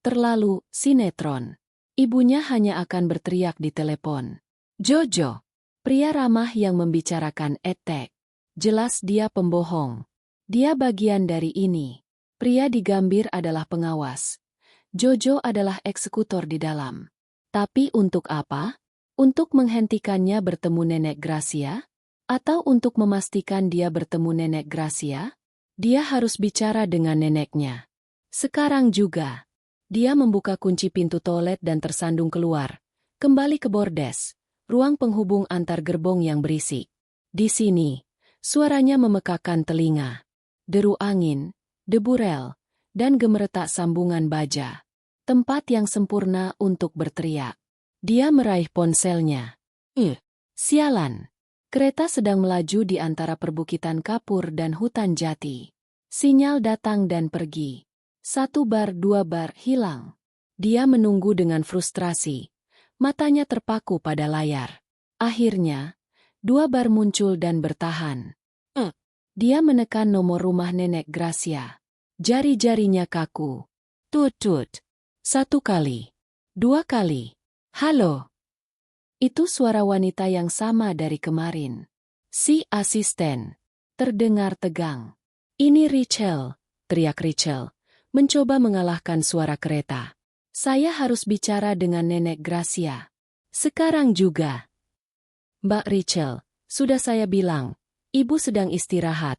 Terlalu sinetron. Ibunya hanya akan berteriak di telepon. Jojo. Pria ramah yang membicarakan etek. Jelas dia pembohong. Dia bagian dari ini. Pria di Gambir adalah pengawas. Jojo adalah eksekutor di dalam. Tapi untuk apa? Untuk menghentikannya bertemu Nenek Gracia? Atau untuk memastikan dia bertemu Nenek Gracia? Dia harus bicara dengan neneknya. Sekarang juga. Dia membuka kunci pintu toilet dan tersandung keluar. Kembali ke bordes. Ruang penghubung antar gerbong yang berisik. Di sini. Suaranya memekakan telinga. Deru angin, debu rel, dan gemeretak sambungan baja. Tempat yang sempurna untuk berteriak. Dia meraih ponselnya. Sialan. Kereta sedang melaju di antara perbukitan kapur dan hutan jati. Sinyal datang dan pergi. 1 bar 2 bar hilang. Dia menunggu dengan frustrasi. Matanya terpaku pada layar. Akhirnya, 2 bar muncul dan bertahan. Dia menekan nomor rumah Nenek Gracia. Jari-jarinya kaku. Tut-tut. 1 kali. 2 kali. Halo. Itu suara wanita yang sama dari kemarin. Si asisten. Terdengar tegang. Ini Rachel, teriak Rachel, mencoba mengalahkan suara kereta. Saya harus bicara dengan Nenek Gracia. Sekarang juga. Mbak Rachel, sudah saya bilang, Ibu sedang istirahat.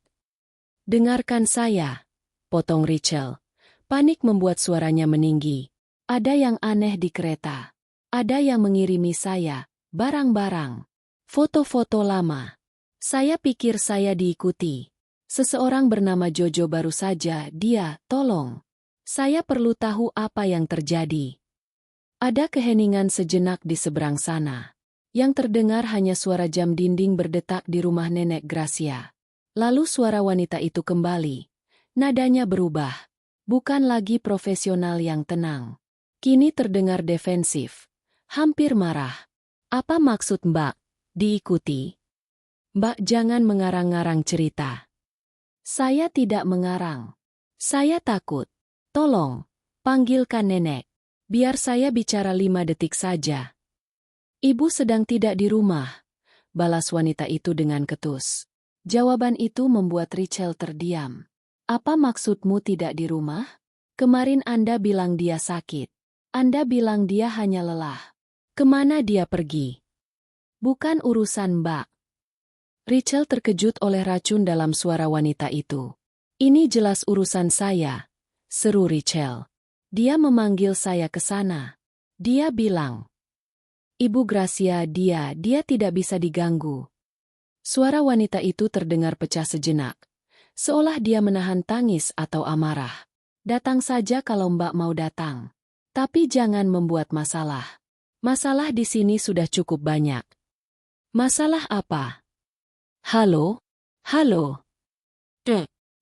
Dengarkan saya, potong Rachel. Panik membuat suaranya meninggi. Ada yang aneh di kereta. Ada yang mengirimi saya, barang-barang. Foto-foto lama. Saya pikir saya diikuti. Seseorang bernama Jojo baru saja, dia, tolong. Saya perlu tahu apa yang terjadi. Ada keheningan sejenak di seberang sana. Yang terdengar hanya suara jam dinding berdetak di rumah Nenek Gracia. Lalu suara wanita itu kembali. Nadanya berubah. Bukan lagi profesional yang tenang. Kini terdengar defensif. Hampir marah. Apa maksud Mbak? Diikuti? Mbak jangan mengarang-ngarang cerita. Saya tidak mengarang. Saya takut. Tolong, panggilkan nenek. Biar saya bicara 5 detik saja. Ibu sedang tidak di rumah, balas wanita itu dengan ketus. Jawaban itu membuat Rachel terdiam. Apa maksudmu tidak di rumah? Kemarin Anda bilang dia sakit. Anda bilang dia hanya lelah. Kemana dia pergi? Bukan urusan Mbak. Rachel terkejut oleh racun dalam suara wanita itu. Ini jelas urusan saya, seru Rachel. Dia memanggil saya ke sana. Dia bilang, Ibu Gracia dia tidak bisa diganggu. Suara wanita itu terdengar pecah sejenak. Seolah dia menahan tangis atau amarah. Datang saja kalau Mbak mau datang. Tapi jangan membuat masalah. Masalah di sini sudah cukup banyak. Masalah apa? Halo? Halo?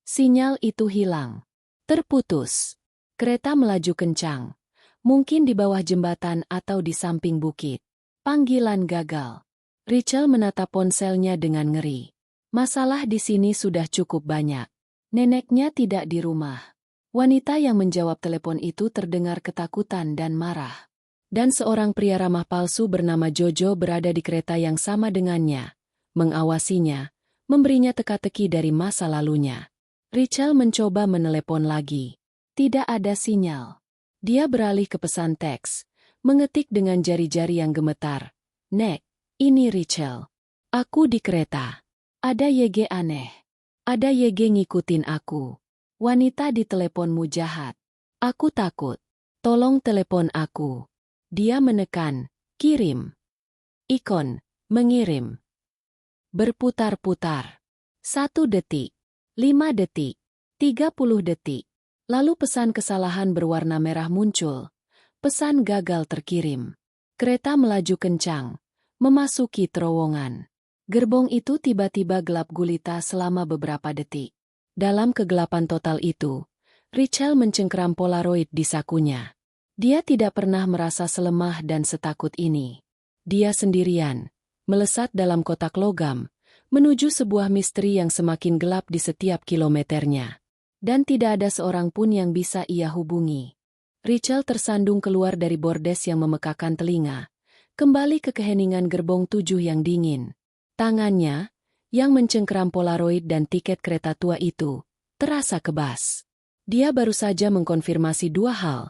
Sinyal itu hilang. Terputus. Kereta melaju kencang. Mungkin di bawah jembatan atau di samping bukit. Panggilan gagal. Rachel menatap ponselnya dengan ngeri. Masalah di sini sudah cukup banyak. Neneknya tidak di rumah. Wanita yang menjawab telepon itu terdengar ketakutan dan marah. Dan seorang pria ramah palsu bernama Jojo berada di kereta yang sama dengannya. Mengawasinya, memberinya teka-teki dari masa lalunya. Rachel mencoba menelepon lagi. Tidak ada sinyal. Dia beralih ke pesan teks, mengetik dengan jari-jari yang gemetar. Nek, ini Rachel. Aku di kereta. Ada YG aneh. Ada YG ngikutin aku. Wanita di teleponmu jahat. Aku takut. Tolong telepon aku. Dia menekan, kirim. Ikon, mengirim. Berputar-putar. 1 detik. 5 detik. 30 detik. Lalu pesan kesalahan berwarna merah muncul. Pesan gagal terkirim. Kereta melaju kencang. Memasuki terowongan. Gerbong itu tiba-tiba gelap gulita selama beberapa detik. Dalam kegelapan total itu, Rachel mencengkeram Polaroid di sakunya. Dia tidak pernah merasa selemah dan setakut ini. Dia sendirian, melesat dalam kotak logam, menuju sebuah misteri yang semakin gelap di setiap kilometernya. Dan tidak ada seorang pun yang bisa ia hubungi. Rachel tersandung keluar dari bordes yang memekakan telinga, kembali ke keheningan gerbong 7 yang dingin. Tangannya, yang mencengkeram Polaroid dan tiket kereta tua itu, terasa kebas. Dia baru saja mengkonfirmasi dua hal.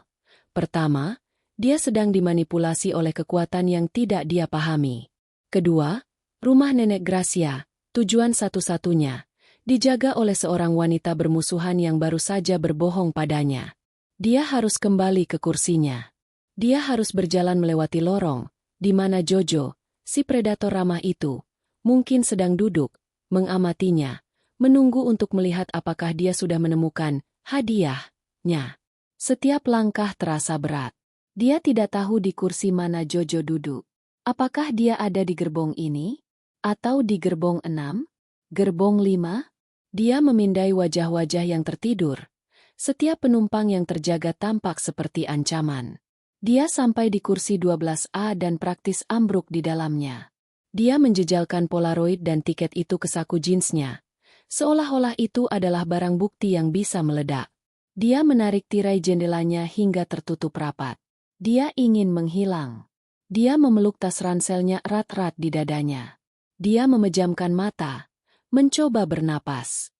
Pertama, dia sedang dimanipulasi oleh kekuatan yang tidak dia pahami. Kedua, rumah Nenek Gracia, tujuan satu-satunya, dijaga oleh seorang wanita bermusuhan yang baru saja berbohong padanya. Dia harus kembali ke kursinya. Dia harus berjalan melewati lorong, di mana Jojo, si predator ramah itu, mungkin sedang duduk, mengamatinya, menunggu untuk melihat apakah dia sudah menemukan hadiahnya. Setiap langkah terasa berat. Dia tidak tahu di kursi mana Jojo duduk. Apakah dia ada di gerbong ini? Atau di gerbong 6? Gerbong 5? Dia memindai wajah-wajah yang tertidur. Setiap penumpang yang terjaga tampak seperti ancaman. Dia sampai di kursi 12A dan praktis ambruk di dalamnya. Dia menjejalkan Polaroid dan tiket itu ke saku jeansnya. Seolah-olah itu adalah barang bukti yang bisa meledak. Dia menarik tirai jendelanya hingga tertutup rapat. Dia ingin menghilang. Dia memeluk tas ranselnya erat-erat di dadanya. Dia memejamkan mata, mencoba bernapas.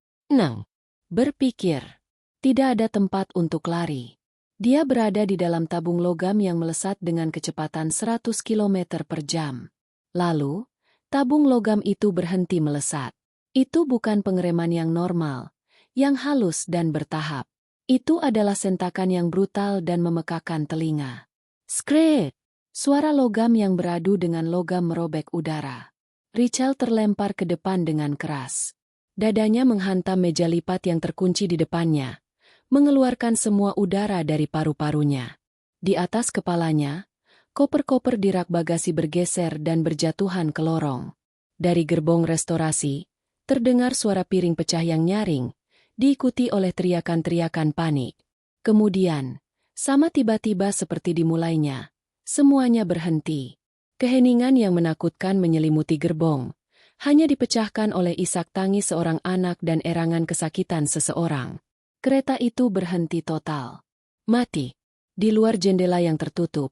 Berpikir. Tidak ada tempat untuk lari. Dia berada di dalam tabung logam yang melesat dengan kecepatan 100 km per jam. Lalu, tabung logam itu berhenti melesat. Itu bukan pengereman yang normal, yang halus dan bertahap. Itu adalah sentakan yang brutal dan memekakan telinga. Skreet! Suara logam yang beradu dengan logam merobek udara. Richel terlempar ke depan dengan keras. Dadanya menghantam meja lipat yang terkunci di depannya, mengeluarkan semua udara dari paru-parunya. Di atas kepalanya, koper-koper di rak bagasi bergeser dan berjatuhan ke lorong. Dari gerbong restorasi, terdengar suara piring pecah yang nyaring, diikuti oleh teriakan-teriakan panik. Kemudian, sama tiba-tiba seperti dimulainya, semuanya berhenti. Keheningan yang menakutkan menyelimuti gerbong, hanya dipecahkan oleh isak tangis seorang anak dan erangan kesakitan seseorang. Kereta itu berhenti total. Mati. Di luar jendela yang tertutup,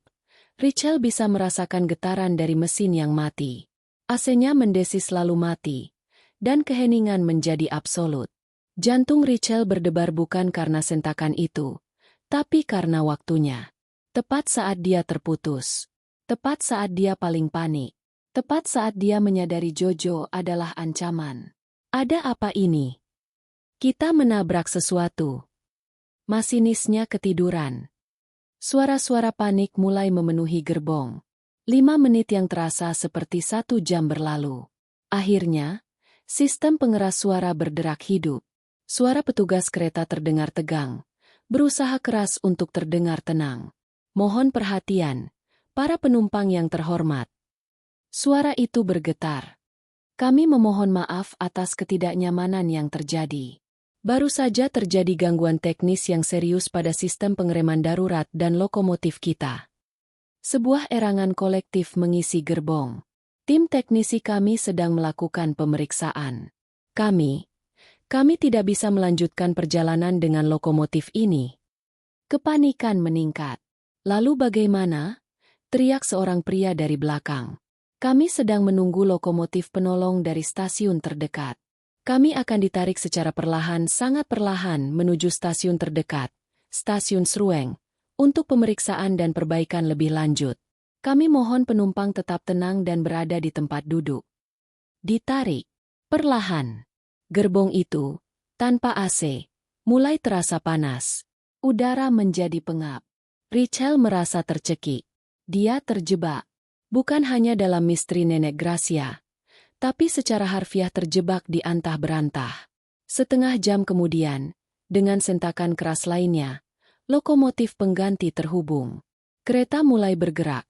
Richel bisa merasakan getaran dari mesin yang mati. AC-nya mendesis lalu mati, dan keheningan menjadi absolut. Jantung Richel berdebar bukan karena sentakan itu, tapi karena waktunya. Tepat saat dia terputus. Tepat saat dia paling panik. Tepat saat dia menyadari Jojo adalah ancaman. Ada apa ini? Kita menabrak sesuatu. Masinisnya ketiduran. Suara-suara panik mulai memenuhi gerbong. 5 menit yang terasa seperti 1 jam berlalu. Akhirnya, sistem pengeras suara berderak hidup. Suara petugas kereta terdengar tegang, berusaha keras untuk terdengar tenang. Mohon perhatian, para penumpang yang terhormat. Suara itu bergetar. Kami memohon maaf atas ketidaknyamanan yang terjadi. Baru saja terjadi gangguan teknis yang serius pada sistem pengereman darurat dan lokomotif kita. Sebuah erangan kolektif mengisi gerbong. Tim teknisi kami sedang melakukan pemeriksaan. Kami tidak bisa melanjutkan perjalanan dengan lokomotif ini. Kepanikan meningkat. Lalu bagaimana? Teriak seorang pria dari belakang. Kami sedang menunggu lokomotif penolong dari stasiun terdekat. Kami akan ditarik secara perlahan, sangat perlahan menuju stasiun terdekat, Stasiun Srueng, untuk pemeriksaan dan perbaikan lebih lanjut. Kami mohon penumpang tetap tenang dan berada di tempat duduk. Ditarik. Perlahan. Gerbong itu, tanpa AC, mulai terasa panas. Udara menjadi pengap. Richel merasa tercekik. Dia terjebak. Bukan hanya dalam misteri Nenek Gracia, tapi secara harfiah terjebak di antah berantah. Setengah jam kemudian, dengan sentakan keras lainnya, lokomotif pengganti terhubung. Kereta mulai bergerak,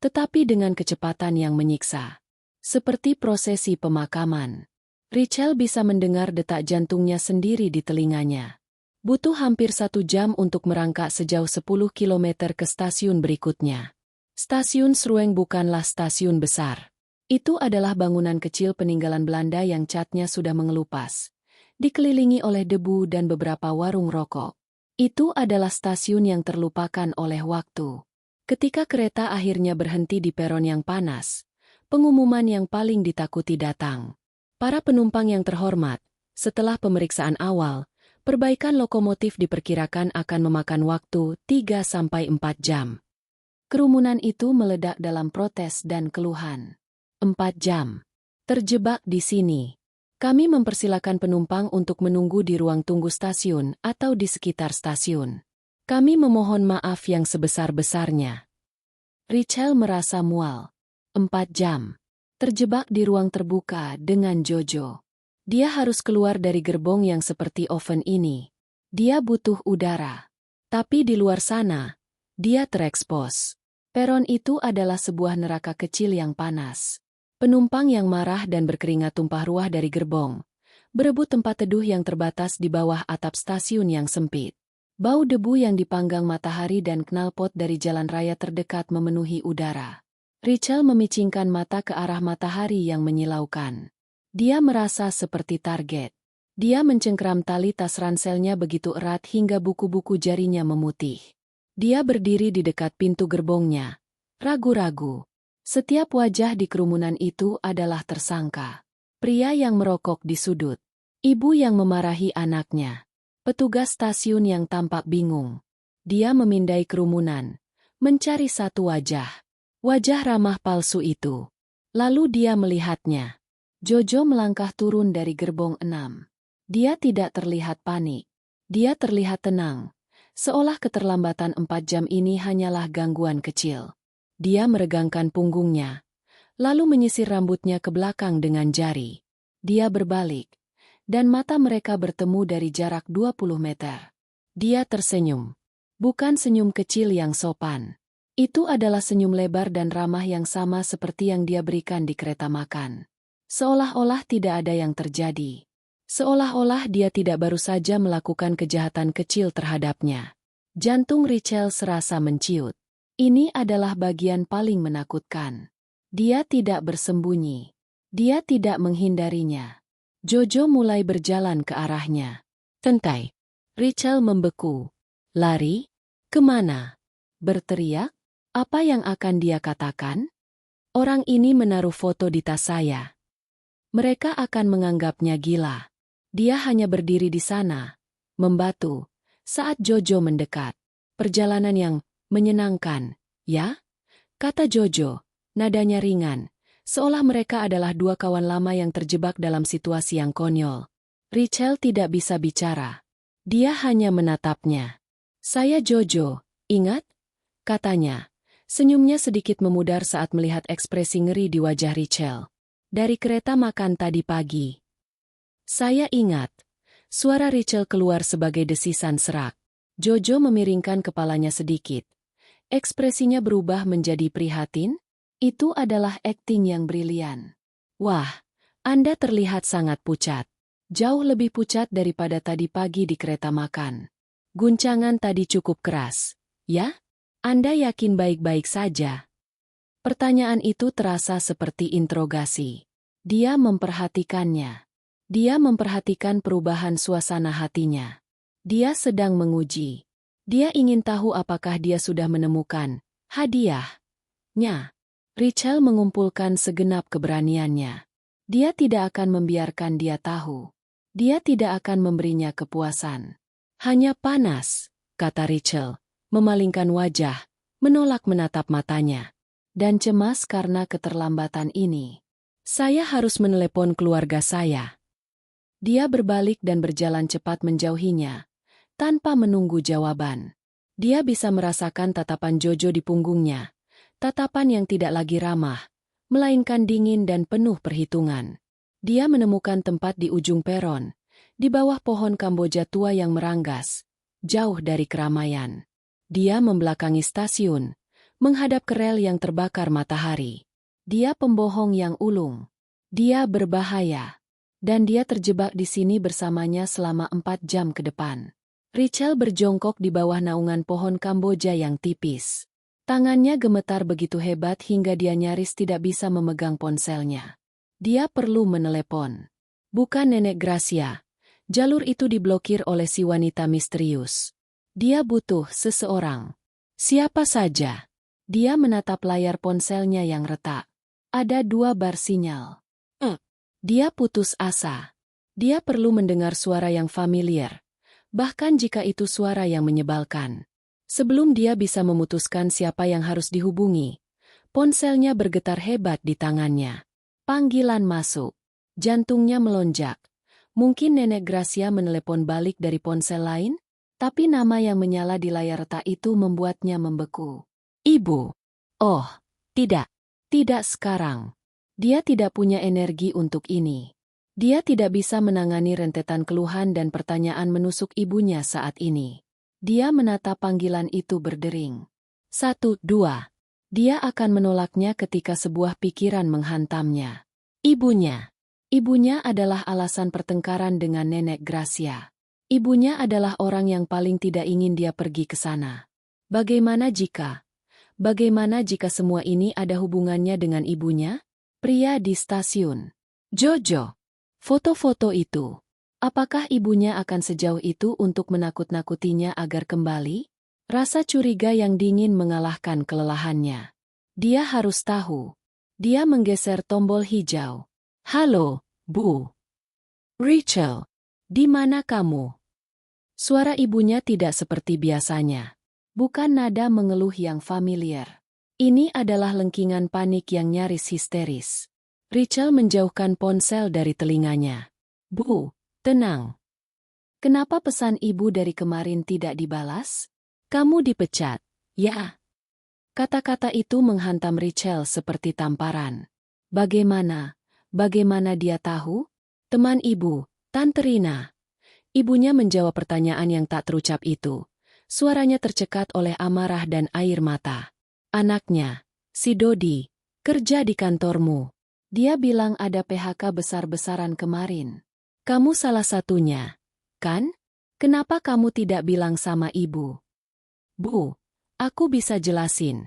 tetapi dengan kecepatan yang menyiksa. Seperti prosesi pemakaman. Richel bisa mendengar detak jantungnya sendiri di telinganya. Butuh hampir 1 jam untuk merangkak sejauh 10 km ke stasiun berikutnya. Stasiun Srueng bukanlah stasiun besar. Itu adalah bangunan kecil peninggalan Belanda yang catnya sudah mengelupas, dikelilingi oleh debu dan beberapa warung rokok. Itu adalah stasiun yang terlupakan oleh waktu. Ketika kereta akhirnya berhenti di peron yang panas, pengumuman yang paling ditakuti datang. Para penumpang yang terhormat, setelah pemeriksaan awal, perbaikan lokomotif diperkirakan akan memakan waktu 3–4 jam. Kerumunan itu meledak dalam protes dan keluhan. 4 jam. Terjebak di sini. Kami mempersilakan penumpang untuk menunggu di ruang tunggu stasiun atau di sekitar stasiun. Kami memohon maaf yang sebesar-besarnya. Rachel merasa mual. 4 jam. Terjebak di ruang terbuka dengan Jojo. Dia harus keluar dari gerbong yang seperti oven ini. Dia butuh udara. Tapi di luar sana, dia terekspos. Peron itu adalah sebuah neraka kecil yang panas. Penumpang yang marah dan berkeringat tumpah ruah dari gerbong, berebut tempat teduh yang terbatas di bawah atap stasiun yang sempit. Bau debu yang dipanggang matahari dan knalpot dari jalan raya terdekat memenuhi udara. Rachel memicingkan mata ke arah matahari yang menyilaukan. Dia merasa seperti target. Dia mencengkeram tali tas ranselnya begitu erat hingga buku-buku jarinya memutih. Dia berdiri di dekat pintu gerbongnya, ragu-ragu. Setiap wajah di kerumunan itu adalah tersangka. Pria yang merokok di sudut. Ibu yang memarahi anaknya. Petugas stasiun yang tampak bingung. Dia memindai kerumunan, mencari satu wajah. Wajah ramah palsu itu. Lalu dia melihatnya. Jojo melangkah turun dari gerbong 6. Dia tidak terlihat panik. Dia terlihat tenang. Seolah keterlambatan 4 jam ini hanyalah gangguan kecil. Dia meregangkan punggungnya, lalu menyisir rambutnya ke belakang dengan jari. Dia berbalik, dan mata mereka bertemu dari jarak 20 meter. Dia tersenyum. Bukan senyum kecil yang sopan. Itu adalah senyum lebar dan ramah yang sama seperti yang dia berikan di kereta makan. Seolah-olah tidak ada yang terjadi. Seolah-olah dia tidak baru saja melakukan kejahatan kecil terhadapnya. Jantung Rachel serasa menciut. Ini adalah bagian paling menakutkan. Dia tidak bersembunyi. Dia tidak menghindarinya. Jojo mulai berjalan ke arahnya. Tentai. Rachel membeku. Lari? Kemana? Berteriak? Apa yang akan dia katakan? Orang ini menaruh foto di tas saya. Mereka akan menganggapnya gila. Dia hanya berdiri di sana, membatu, saat Jojo mendekat. Perjalanan yang menyenangkan, ya? Kata Jojo, nadanya ringan, seolah mereka adalah dua kawan lama yang terjebak dalam situasi yang konyol. Rachel tidak bisa bicara. Dia hanya menatapnya. Saya Jojo, ingat? Katanya. Senyumnya sedikit memudar saat melihat ekspresi ngeri di wajah Rachel. Dari kereta makan tadi pagi. Saya ingat. Suara Rachel keluar sebagai desisan serak. Jojo memiringkan kepalanya sedikit. Ekspresinya berubah menjadi prihatin. Itu adalah akting yang brilian. Wah, Anda terlihat sangat pucat. Jauh lebih pucat daripada tadi pagi di kereta makan. Guncangan tadi cukup keras, ya? Anda yakin baik-baik saja? Pertanyaan itu terasa seperti interogasi. Dia memperhatikannya. Dia memperhatikan perubahan suasana hatinya. Dia sedang menguji. Dia ingin tahu apakah dia sudah menemukan hadiahnya. Rachel mengumpulkan segenap keberaniannya. Dia tidak akan membiarkan dia tahu. Dia tidak akan memberinya kepuasan. Hanya panas, kata Rachel, memalingkan wajah, menolak menatap matanya. Dan cemas karena keterlambatan ini. Saya harus menelepon keluarga saya. Dia berbalik dan berjalan cepat menjauhinya. Tanpa menunggu jawaban. Dia bisa merasakan tatapan Jojo di punggungnya. Tatapan yang tidak lagi ramah, melainkan dingin dan penuh perhitungan. Dia menemukan tempat di ujung peron, di bawah pohon Kamboja tua yang meranggas, jauh dari keramaian. Dia membelakangi stasiun, menghadap ke rel yang terbakar matahari. Dia pembohong yang ulung. Dia berbahaya. Dan dia terjebak di sini bersamanya selama 4 jam ke depan. Rachel berjongkok di bawah naungan pohon Kamboja yang tipis. Tangannya gemetar begitu hebat hingga dia nyaris tidak bisa memegang ponselnya. Dia perlu menelepon. Bukan Nenek Gracia. Jalur itu diblokir oleh si wanita misterius. Dia butuh seseorang. Siapa saja. Dia menatap layar ponselnya yang retak. Ada 2 bar sinyal. Dia putus asa. Dia perlu mendengar suara yang familiar, bahkan jika itu suara yang menyebalkan. Sebelum dia bisa memutuskan siapa yang harus dihubungi, ponselnya bergetar hebat di tangannya. Panggilan masuk. Jantungnya melonjak. Mungkin Nenek Gracia menelepon balik dari ponsel lain? Tapi nama yang menyala di layar retak itu membuatnya membeku. Ibu. Oh, tidak. Tidak sekarang. Dia tidak punya energi untuk ini. Dia tidak bisa menangani rentetan keluhan dan pertanyaan menusuk ibunya saat ini. Dia menatap panggilan itu berdering. 1, 2. Dia akan menolaknya ketika sebuah pikiran menghantamnya. Ibunya. Ibunya adalah alasan pertengkaran dengan Nenek Gracia. Ibunya adalah orang yang paling tidak ingin dia pergi ke sana. Bagaimana jika semua ini ada hubungannya dengan ibunya? Pria di stasiun. Jojo. Foto-foto itu. Apakah ibunya akan sejauh itu untuk menakut-nakutinya agar kembali? Rasa curiga yang dingin mengalahkan kelelahannya. Dia harus tahu. Dia menggeser tombol hijau. Halo, Bu. Rachel. Di mana kamu? Suara ibunya tidak seperti biasanya. Bukan nada mengeluh yang familiar. Ini adalah lengkingan panik yang nyaris histeris. Rachel menjauhkan ponsel dari telinganya. Bu, tenang. Kenapa pesan ibu dari kemarin tidak dibalas? Kamu dipecat, ya? Kata-kata itu menghantam Rachel seperti tamparan. Bagaimana dia tahu? Teman ibu, Tante Rina. Ibunya menjawab pertanyaan yang tak terucap itu. Suaranya tercekat oleh amarah dan air mata. Anaknya, si Dodi, kerja di kantormu. Dia bilang ada PHK besar-besaran kemarin. Kamu salah satunya, kan? Kenapa kamu tidak bilang sama ibu? Bu, aku bisa jelasin.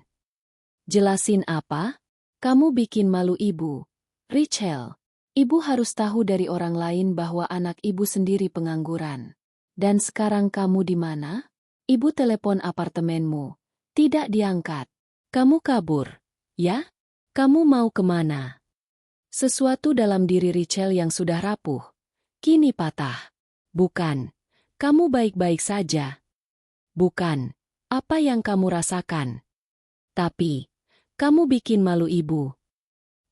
Jelasin apa? Kamu bikin malu ibu. Rachel, ibu harus tahu dari orang lain bahwa anak ibu sendiri pengangguran. Dan sekarang kamu di mana? Ibu telepon apartemenmu. Tidak diangkat. Kamu kabur, ya? Kamu mau kemana? Sesuatu dalam diri Rachel yang sudah rapuh, kini patah. Bukan, kamu baik-baik saja. Bukan, apa yang kamu rasakan. Tapi, kamu bikin malu ibu.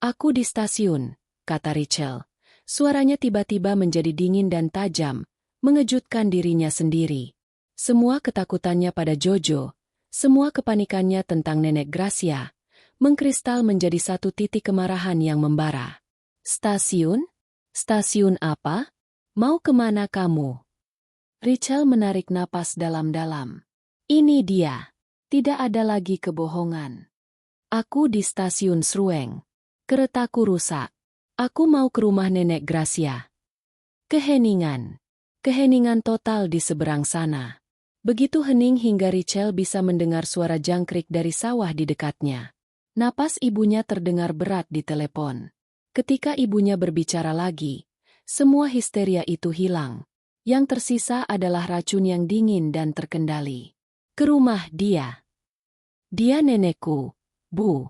Aku di stasiun, kata Rachel. Suaranya tiba-tiba menjadi dingin dan tajam, mengejutkan dirinya sendiri. Semua ketakutannya pada Jojo, semua kepanikannya tentang Nenek Gracia, mengkristal menjadi satu titik kemarahan yang membara. Stasiun? Stasiun apa? Mau kemana kamu? Rachel menarik napas dalam-dalam. Ini dia. Tidak ada lagi kebohongan. Aku di stasiun Srueng. Keretaku rusak. Aku mau ke rumah Nenek Gracia. Keheningan. Keheningan total di seberang sana. Begitu hening hingga Rachel bisa mendengar suara jangkrik dari sawah di dekatnya. Napas ibunya terdengar berat di telepon. Ketika ibunya berbicara lagi, semua histeria itu hilang. Yang tersisa adalah racun yang dingin dan terkendali. Ke rumah dia. Dia nenekku, Bu.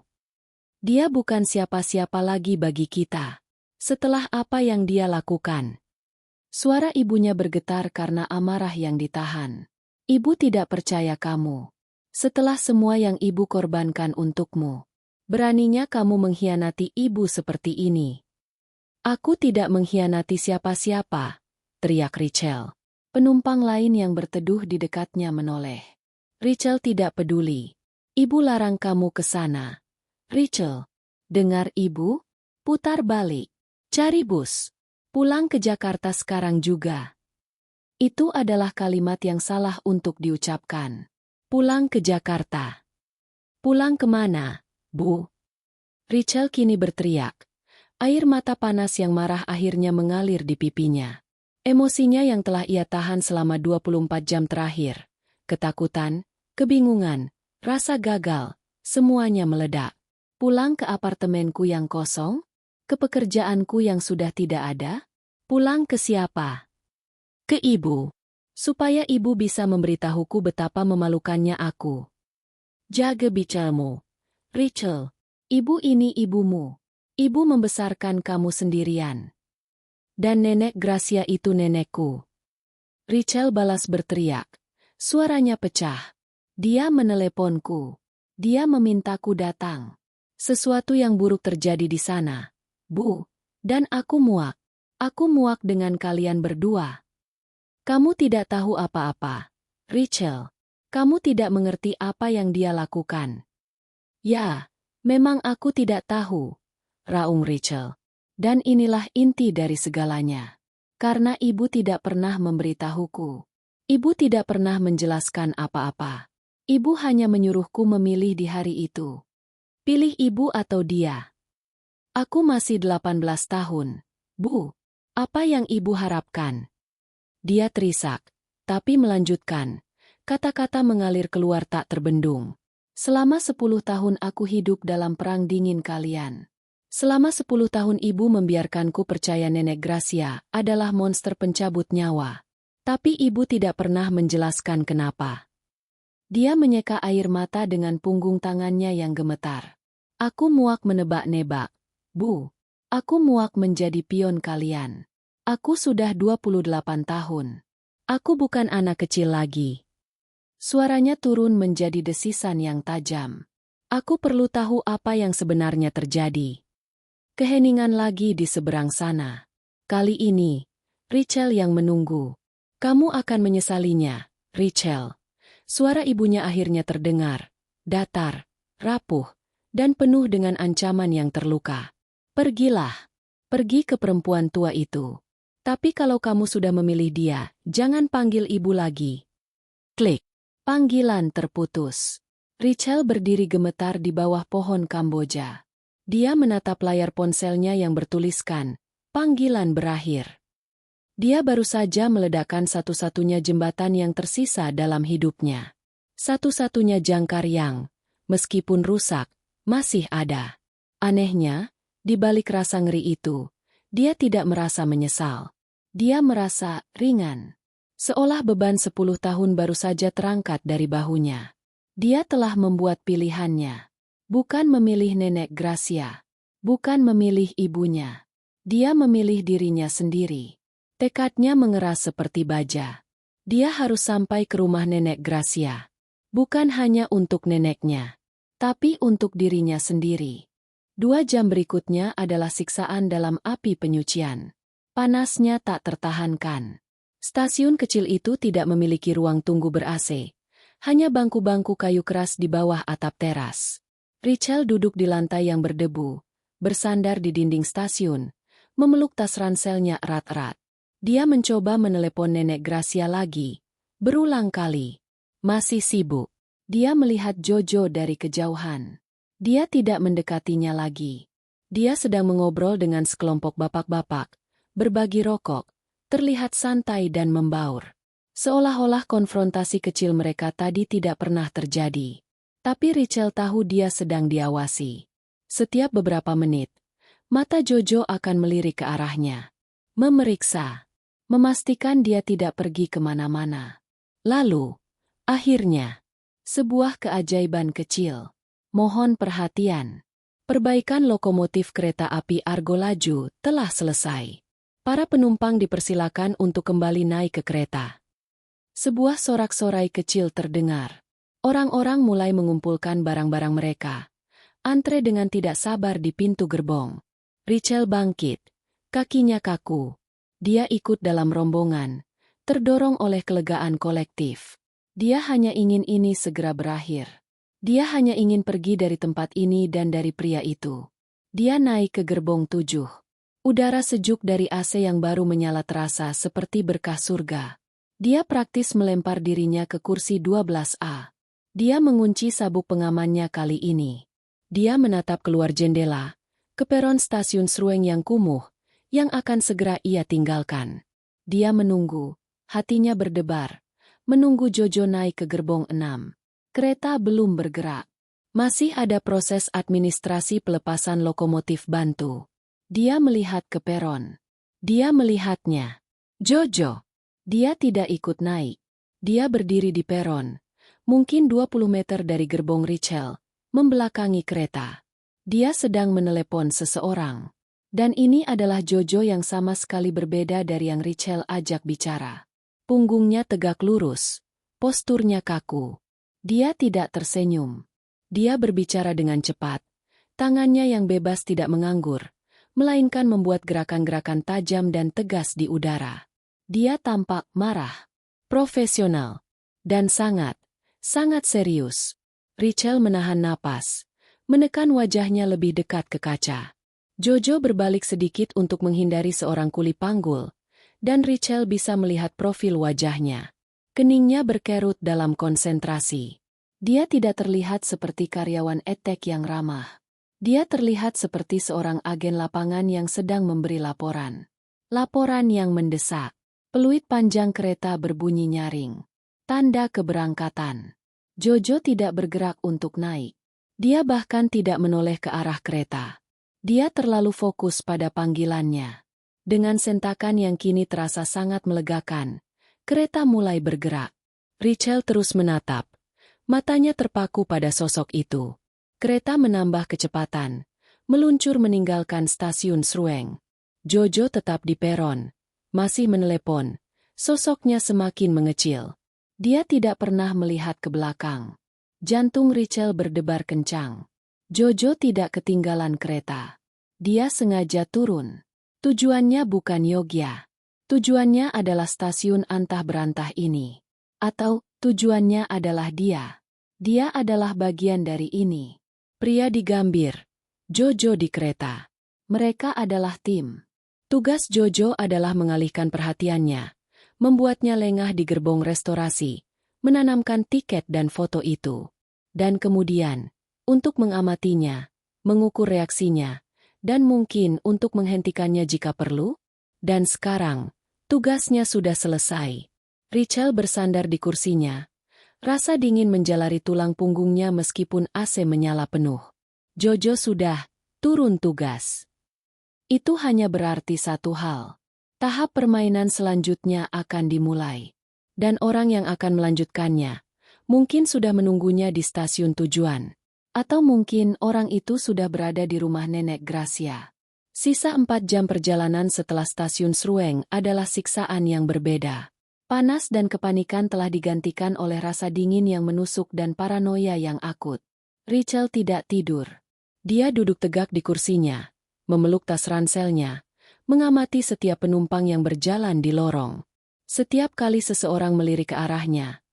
Dia bukan siapa-siapa lagi bagi kita. Setelah apa yang dia lakukan. Suara ibunya bergetar karena amarah yang ditahan. Ibu tidak percaya kamu. Setelah semua yang ibu korbankan untukmu. Beraninya kamu mengkhianati ibu seperti ini. Aku tidak mengkhianati siapa-siapa, teriak Rachel. Penumpang lain yang berteduh di dekatnya menoleh. Rachel tidak peduli. Ibu larang kamu ke sana. Rachel, dengar ibu? Putar balik. Cari bus. Pulang ke Jakarta sekarang juga. Itu adalah kalimat yang salah untuk diucapkan. Pulang ke Jakarta. Pulang kemana, Bu? Rachel kini berteriak. Air mata panas yang marah akhirnya mengalir di pipinya. Emosinya yang telah ia tahan selama 24 jam terakhir. Ketakutan, kebingungan, rasa gagal, semuanya meledak. Pulang ke apartemenku yang kosong? Ke pekerjaanku yang sudah tidak ada? Pulang ke siapa? Ke ibu. Supaya ibu bisa memberitahuku betapa memalukannya aku. Jaga bicarmu. Rachel, ibu ini ibumu. Ibu membesarkan kamu sendirian. Dan Nenek Gracia itu nenekku. Richel balas berteriak. Suaranya pecah. Dia meneleponku. Dia memintaku datang. Sesuatu yang buruk terjadi di sana, Bu. Dan aku muak. Aku muak dengan kalian berdua. Kamu tidak tahu apa-apa, Richel. Kamu tidak mengerti apa yang dia lakukan. Ya, memang aku tidak tahu, raung Richel. Dan inilah inti dari segalanya. Karena ibu tidak pernah memberitahuku. Ibu tidak pernah menjelaskan apa-apa. Ibu hanya menyuruhku memilih di hari itu. Pilih ibu atau dia. Aku masih 18 tahun. Bu, apa yang ibu harapkan? Dia terisak, tapi melanjutkan. Kata-kata mengalir keluar tak terbendung. Selama 10 tahun aku hidup dalam perang dingin kalian. Selama 10 tahun ibu membiarkanku percaya Nenek Gracia adalah monster pencabut nyawa. Tapi ibu tidak pernah menjelaskan kenapa. Dia menyeka air mata dengan punggung tangannya yang gemetar. Aku muak menebak-nebak. Bu, aku muak menjadi pion kalian. Aku sudah 28 tahun. Aku bukan anak kecil lagi. Suaranya turun menjadi desisan yang tajam. Aku perlu tahu apa yang sebenarnya terjadi. Keheningan lagi di seberang sana. Kali ini, Richel yang menunggu. Kamu akan menyesalinya, Richel. Suara ibunya akhirnya terdengar. Datar, rapuh, dan penuh dengan ancaman yang terluka. Pergilah. Pergi ke perempuan tua itu. Tapi kalau kamu sudah memilih dia, jangan panggil ibu lagi. Klik. Panggilan terputus. Richel berdiri gemetar di bawah pohon Kamboja. Dia menatap layar ponselnya yang bertuliskan, panggilan berakhir. Dia baru saja meledakkan satu-satunya jembatan yang tersisa dalam hidupnya. Satu-satunya jangkar yang, meskipun rusak, masih ada. Anehnya, di balik rasa ngeri itu, dia tidak merasa menyesal. Dia merasa ringan. Seolah beban 10 tahun baru saja terangkat dari bahunya. Dia telah membuat pilihannya. Bukan memilih Nenek Gracia. Bukan memilih ibunya. Dia memilih dirinya sendiri. Tekadnya mengeras seperti baja. Dia harus sampai ke rumah Nenek Gracia. Bukan hanya untuk neneknya, tapi untuk dirinya sendiri. 2 jam berikutnya adalah siksaan dalam api penyucian. Panasnya tak tertahankan. Stasiun kecil itu tidak memiliki ruang tunggu ber-AC. Hanya bangku-bangku kayu keras di bawah atap teras. Richel duduk di lantai yang berdebu, bersandar di dinding stasiun, memeluk tas ranselnya erat-erat. Dia mencoba menelepon Nenek Gracia lagi, berulang kali. Masih sibuk. Dia melihat Jojo dari kejauhan. Dia tidak mendekatinya lagi. Dia sedang mengobrol dengan sekelompok bapak-bapak, berbagi rokok, terlihat santai dan membaur. Seolah-olah konfrontasi kecil mereka tadi tidak pernah terjadi. Tapi Richel tahu dia sedang diawasi. Setiap beberapa menit, mata Jojo akan melirik ke arahnya. Memeriksa. Memastikan dia tidak pergi kemana-mana. Lalu, akhirnya, sebuah keajaiban kecil. Mohon perhatian. Perbaikan lokomotif kereta api Argo Laju telah selesai. Para penumpang dipersilakan untuk kembali naik ke kereta. Sebuah sorak-sorai kecil terdengar. Orang-orang mulai mengumpulkan barang-barang mereka. Antre dengan tidak sabar di pintu gerbong. Richel bangkit. Kakinya kaku. Dia ikut dalam rombongan, terdorong oleh kelegaan kolektif. Dia hanya ingin ini segera berakhir. Dia hanya ingin pergi dari tempat ini dan dari pria itu. Dia naik ke gerbong 7. Udara sejuk dari AC yang baru menyala terasa seperti berkah surga. Dia praktis melempar dirinya ke kursi 12A. Dia mengunci sabuk pengamannya kali ini. Dia menatap keluar jendela, ke peron stasiun Srueng yang kumuh, yang akan segera ia tinggalkan. Dia menunggu, hatinya berdebar, menunggu Jojo naik ke gerbong 6. Kereta belum bergerak. Masih ada proses administrasi pelepasan lokomotif bantu. Dia melihat ke peron. Dia melihatnya. Jojo. Dia tidak ikut naik. Dia berdiri di peron, mungkin 20 meter dari gerbong Richel, membelakangi kereta. Dia sedang menelepon seseorang. Dan ini adalah Jojo yang sama sekali berbeda dari yang Richelle ajak bicara. Punggungnya tegak lurus, posturnya kaku. Dia tidak tersenyum. Dia berbicara dengan cepat. Tangannya yang bebas tidak menganggur, melainkan membuat gerakan-gerakan tajam dan tegas di udara. Dia tampak marah, profesional, dan sangat serius. Richelle menahan napas, menekan wajahnya lebih dekat ke kaca. Jojo berbalik sedikit untuk menghindari seorang kuli panggul, dan Richelle bisa melihat profil wajahnya. Keningnya berkerut dalam konsentrasi. Dia tidak terlihat seperti karyawan etek yang ramah. Dia terlihat seperti seorang agen lapangan yang sedang memberi laporan. Laporan yang mendesak. Peluit panjang kereta berbunyi nyaring. Tanda keberangkatan. Jojo tidak bergerak untuk naik. Dia bahkan tidak menoleh ke arah kereta. Dia terlalu fokus pada panggilannya. Dengan sentakan yang kini terasa sangat melegakan, kereta mulai bergerak. Richelle terus menatap. Matanya terpaku pada sosok itu. Kereta menambah kecepatan, meluncur meninggalkan stasiun Srueng. Jojo tetap di peron, masih menelepon. Sosoknya semakin mengecil. Dia tidak pernah melihat ke belakang. Jantung Richelle berdebar kencang. Jojo tidak ketinggalan kereta. Dia sengaja turun. Tujuannya bukan Yogya. Tujuannya adalah stasiun antah berantah ini. Atau tujuannya adalah dia. Dia adalah bagian dari ini. Pria di Gambir, Jojo di kereta. Mereka adalah tim. Tugas Jojo adalah mengalihkan perhatiannya, membuatnya lengah di gerbong restorasi, menanamkan tiket dan foto itu. Dan kemudian, untuk mengamatinya, mengukur reaksinya, dan mungkin untuk menghentikannya jika perlu. Dan sekarang, tugasnya sudah selesai. Richelle bersandar di kursinya. Rasa dingin menjalari tulang punggungnya meskipun AC menyala penuh. Jojo sudah turun tugas. Itu hanya berarti satu hal. Tahap permainan selanjutnya akan dimulai. Dan orang yang akan melanjutkannya, mungkin sudah menunggunya di stasiun tujuan. Atau mungkin orang itu sudah berada di rumah Nenek Gracia. Sisa 4 jam perjalanan setelah stasiun Srueng adalah siksaan yang berbeda. Panas dan kepanikan telah digantikan oleh rasa dingin yang menusuk dan paranoia yang akut. Richelle tidak tidur. Dia duduk tegak di kursinya, memeluk tas ranselnya, mengamati setiap penumpang yang berjalan di lorong. Setiap kali seseorang melirik ke arahnya,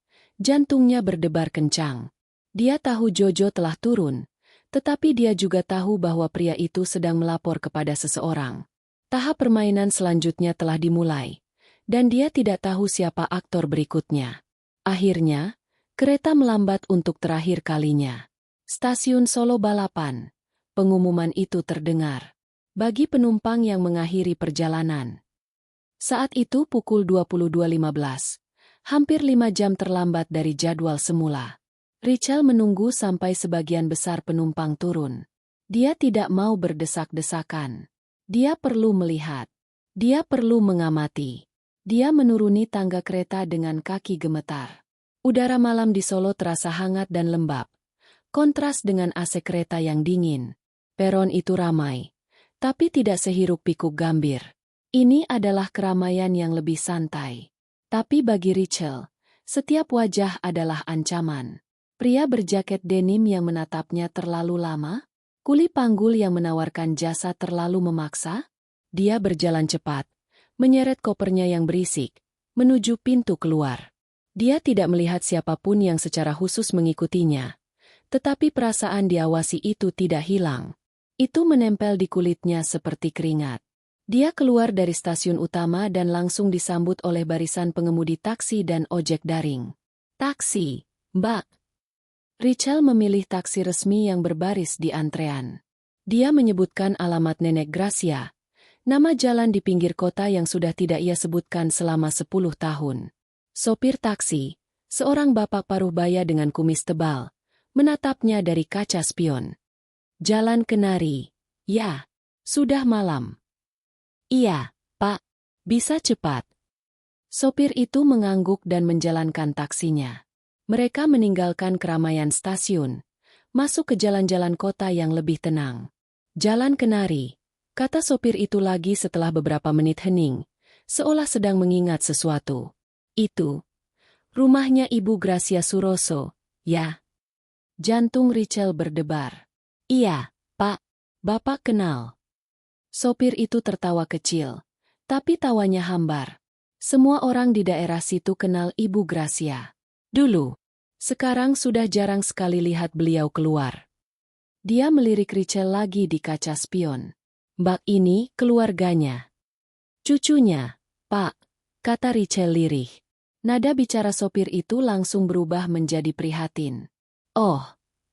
jantungnya berdebar kencang. Dia tahu Jojo telah turun, tetapi dia juga tahu bahwa pria itu sedang melapor kepada seseorang. Tahap permainan selanjutnya telah dimulai, dan dia tidak tahu siapa aktor berikutnya. Akhirnya, kereta melambat untuk terakhir kalinya. Stasiun Solo Balapan. Pengumuman itu terdengar bagi penumpang yang mengakhiri perjalanan. Saat itu pukul 22.15, hampir 5 jam terlambat dari jadwal semula. Richelle menunggu sampai sebagian besar penumpang turun. Dia tidak mau berdesak-desakan. Dia perlu melihat. Dia perlu mengamati. Dia menuruni tangga kereta dengan kaki gemetar. Udara malam di Solo terasa hangat dan lembab. Kontras dengan AC kereta yang dingin. Peron itu ramai, tapi tidak sehiruk-pikuk Gambir. Ini adalah keramaian yang lebih santai. Tapi bagi Richelle, setiap wajah adalah ancaman. Pria berjaket denim yang menatapnya terlalu lama? Kuli panggul yang menawarkan jasa terlalu memaksa? Dia berjalan cepat, menyeret kopernya yang berisik, menuju pintu keluar. Dia tidak melihat siapapun yang secara khusus mengikutinya. Tetapi perasaan diawasi itu tidak hilang. Itu menempel di kulitnya seperti keringat. Dia keluar dari stasiun utama dan langsung disambut oleh barisan pengemudi taksi dan ojek daring. Taksi, Mbak. Richelle memilih taksi resmi yang berbaris di antrean. Dia menyebutkan alamat Nenek Gracia, nama jalan di pinggir kota yang sudah tidak ia sebutkan selama 10 tahun. Sopir taksi, seorang bapak paruh baya dengan kumis tebal, menatapnya dari kaca spion. Jalan Kenari. Ya, sudah malam. Iya, Pak. Bisa cepat. Sopir itu mengangguk dan menjalankan taksinya. Mereka meninggalkan keramaian stasiun, masuk ke jalan-jalan kota yang lebih tenang. Jalan Kenari. kata sopir itu lagi setelah beberapa menit hening, seolah sedang mengingat sesuatu. Itu rumahnya Ibu Gracia Suroso, ya? Jantung Rachel berdebar. Iya, Pak. Bapak kenal. Sopir itu tertawa kecil, tapi tawanya hambar. Semua orang di daerah situ kenal Ibu Gracia. Dulu. Sekarang sudah jarang sekali lihat beliau keluar. Dia melirik Rachel lagi di kaca spion. Mbak ini keluarganya. Cucunya, Pak, kata Rachel lirih. Nada bicara sopir itu langsung berubah menjadi prihatin. Oh,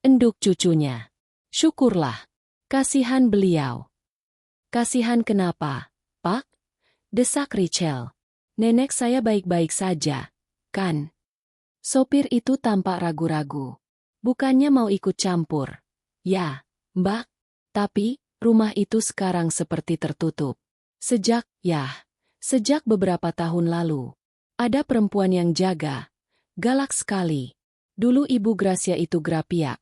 enduk cucunya. Syukurlah. Kasihan beliau. Kasihan kenapa, Pak? Desak Rachel. Nenek saya baik-baik saja, kan? Sopir itu tampak ragu-ragu. Bukannya mau ikut campur. Ya, Mbak. Tapi, rumah itu sekarang seperti tertutup. Sejak beberapa tahun lalu. Ada perempuan yang jaga. Galak sekali. Dulu Ibu Gracia itu grapiak.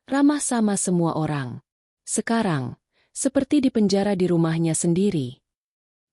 Ramah sama semua orang. Sekarang, seperti dipenjara di rumahnya sendiri.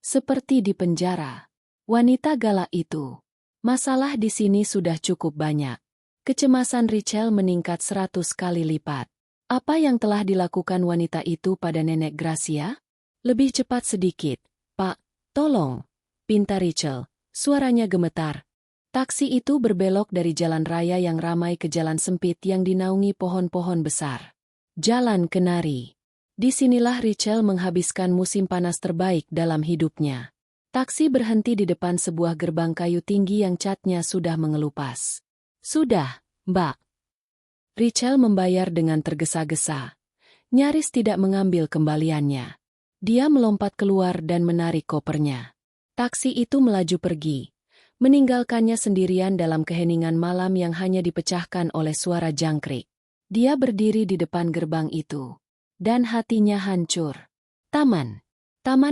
Seperti dipenjara. Wanita galak itu. Masalah di sini sudah cukup banyak. Kecemasan Rachel meningkat 100 kali lipat. Apa yang telah dilakukan wanita itu pada Nenek Gracia? Lebih cepat sedikit, Pak, tolong. Pinta Rachel, suaranya gemetar. Taksi itu berbelok dari jalan raya yang ramai ke jalan sempit yang dinaungi pohon-pohon besar. Jalan Kenari. Disinilah Rachel menghabiskan musim panas terbaik dalam hidupnya. Taksi berhenti di depan sebuah gerbang kayu tinggi yang catnya sudah mengelupas. Sudah, Mbak. Rachel membayar dengan tergesa-gesa. Nyaris tidak mengambil kembaliannya. Dia melompat keluar dan menarik kopernya. Taksi itu melaju pergi, meninggalkannya sendirian dalam keheningan malam yang hanya dipecahkan oleh suara jangkrik. Dia berdiri di depan gerbang itu. Dan hatinya hancur. Taman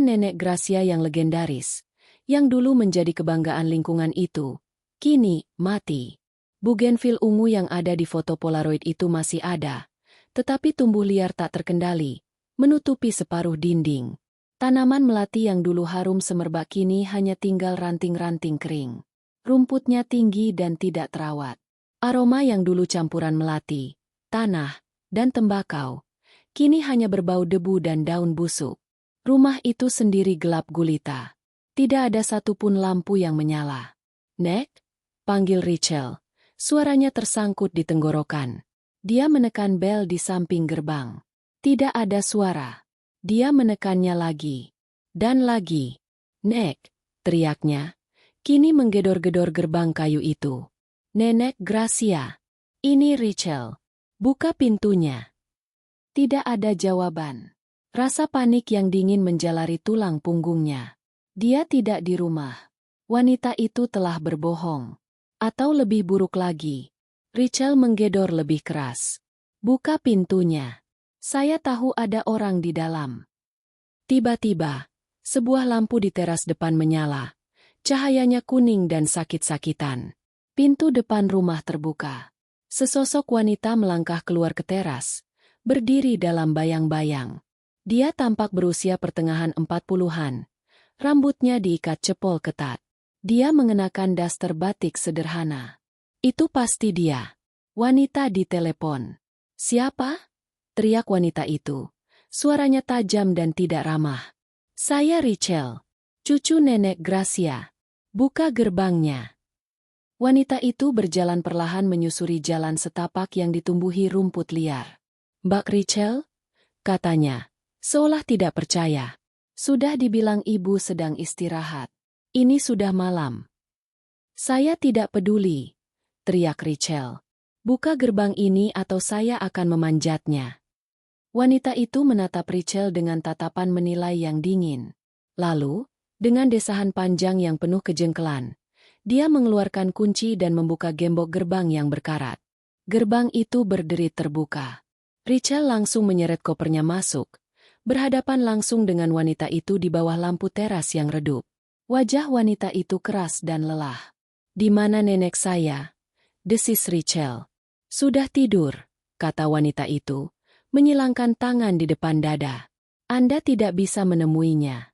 Nenek Gracia yang legendaris, yang dulu menjadi kebanggaan lingkungan itu, kini mati. Bugenvil ungu yang ada di foto Polaroid itu masih ada, tetapi tumbuh liar tak terkendali, menutupi separuh dinding. Tanaman melati yang dulu harum semerbak kini hanya tinggal ranting-ranting kering. Rumputnya tinggi dan tidak terawat. Aroma yang dulu campuran melati, tanah, dan tembakau, kini hanya berbau debu dan daun busuk. Rumah itu sendiri gelap gulita. Tidak ada satupun lampu yang menyala. Nek? Panggil Rachel. Suaranya tersangkut di tenggorokan. Dia menekan bel di samping gerbang. Tidak ada suara. Dia menekannya lagi. Dan lagi. Nek, teriaknya. Kini menggedor-gedor gerbang kayu itu. Nenek Gracia. Ini Rachel. Buka pintunya. Tidak ada jawaban. Rasa panik yang dingin menjalari tulang punggungnya. Dia tidak di rumah. Wanita itu telah berbohong. Atau lebih buruk lagi. Rachel menggedor lebih keras. Buka pintunya. Saya tahu ada orang di dalam. Tiba-tiba, sebuah lampu di teras depan menyala. Cahayanya kuning dan sakit-sakitan. Pintu depan rumah terbuka. Sesosok wanita melangkah keluar ke teras, berdiri dalam bayang-bayang. Dia tampak berusia pertengahan 40-an. Rambutnya diikat cepol ketat. Dia mengenakan daster batik sederhana. Itu pasti dia. Wanita di telepon. Siapa? Teriak wanita itu. Suaranya tajam dan tidak ramah. Saya Rachel. Cucu Nenek Gracia. Buka gerbangnya. Wanita itu berjalan perlahan menyusuri jalan setapak yang ditumbuhi rumput liar. Mbak Rachel? Katanya. Seolah tidak percaya. Sudah dibilang ibu sedang istirahat. Ini sudah malam. Saya tidak peduli, teriak Rachel. Buka gerbang ini atau saya akan memanjatnya. Wanita itu menatap Rachel dengan tatapan menilai yang dingin. Lalu, dengan desahan panjang yang penuh kejengkelan, dia mengeluarkan kunci dan membuka gembok gerbang yang berkarat. Gerbang itu berderit terbuka. Rachel langsung menyeret kopernya masuk. Berhadapan langsung dengan wanita itu di bawah lampu teras yang redup. Wajah wanita itu keras dan lelah. Di mana nenek saya? Desis Rachel. Sudah tidur, kata wanita itu, menyilangkan tangan di depan dada. Anda tidak bisa menemuinya.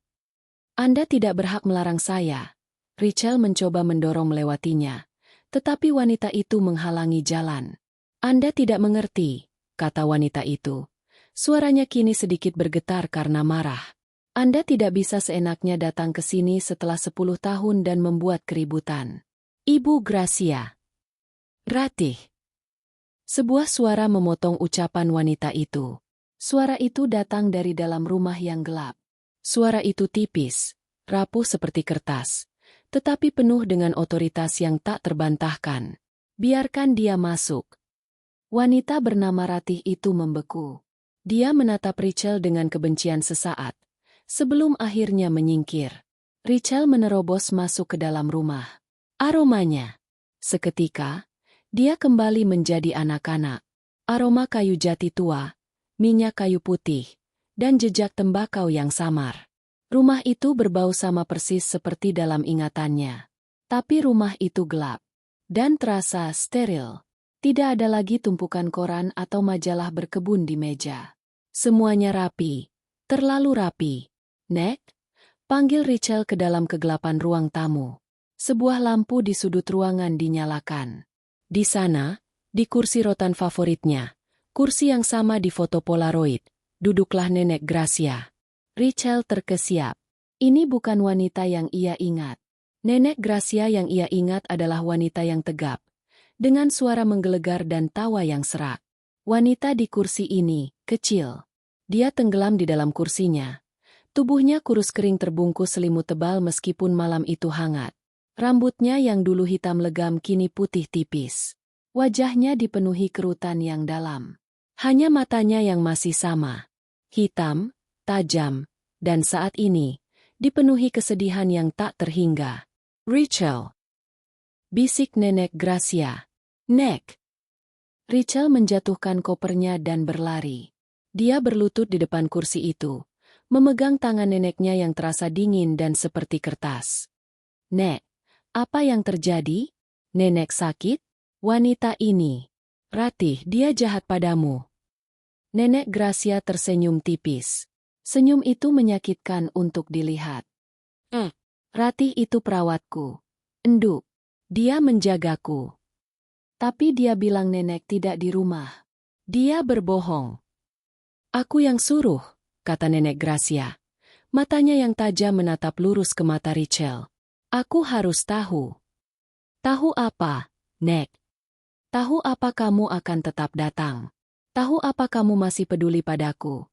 Anda tidak berhak melarang saya. Rachel mencoba mendorong melewatinya, tetapi wanita itu menghalangi jalan. Anda tidak mengerti, kata wanita itu. Suaranya kini sedikit bergetar karena marah. Anda tidak bisa seenaknya datang ke sini setelah 10 tahun dan membuat keributan. Ibu Gracia. Ratih. Sebuah suara memotong ucapan wanita itu. Suara itu datang dari dalam rumah yang gelap. Suara itu tipis, rapuh seperti kertas, tetapi penuh dengan otoritas yang tak terbantahkan. Biarkan dia masuk. Wanita bernama Ratih itu membeku. Dia menatap Rachel dengan kebencian sesaat, sebelum akhirnya menyingkir. Rachel menerobos masuk ke dalam rumah. Aromanya. Seketika, dia kembali menjadi anak-anak. Aroma kayu jati tua, minyak kayu putih, dan jejak tembakau yang samar. Rumah itu berbau sama persis seperti dalam ingatannya. Tapi rumah itu gelap dan terasa steril. Tidak ada lagi tumpukan koran atau majalah berkebun di meja. Semuanya rapi, terlalu rapi. Nek, panggil Rachel ke dalam kegelapan ruang tamu. Sebuah lampu di sudut ruangan dinyalakan. Di sana, di kursi rotan favoritnya, kursi yang sama di foto Polaroid, duduklah Nenek Gracia. Rachel terkesiap. Ini bukan wanita yang ia ingat. Nenek Gracia yang ia ingat adalah wanita yang tegap, dengan suara menggelegar dan tawa yang serak. Wanita di kursi ini, kecil. Dia tenggelam di dalam kursinya. Tubuhnya kurus kering terbungkus selimut tebal meskipun malam itu hangat. Rambutnya yang dulu hitam legam kini putih tipis. Wajahnya dipenuhi kerutan yang dalam. Hanya matanya yang masih sama. Hitam, tajam, dan saat ini, dipenuhi kesedihan yang tak terhingga. Rachel. Bisik Nenek Gracia. Nek. Rachel menjatuhkan kopernya dan berlari. Dia berlutut di depan kursi itu, memegang tangan neneknya yang terasa dingin dan seperti kertas. Nek, apa yang terjadi? Nenek sakit? Wanita ini. Ratih, dia jahat padamu. Nenek Gracia tersenyum tipis. Senyum itu menyakitkan untuk dilihat. Ratih itu perawatku. Enduk. Dia menjagaku. Tapi dia bilang nenek tidak di rumah. Dia berbohong. Aku yang suruh, kata Nenek Gracia. Matanya yang tajam menatap lurus ke mata Rachel. Aku harus tahu. Tahu apa, Nek? Tahu apa kamu akan tetap datang? Tahu apa kamu masih peduli padaku?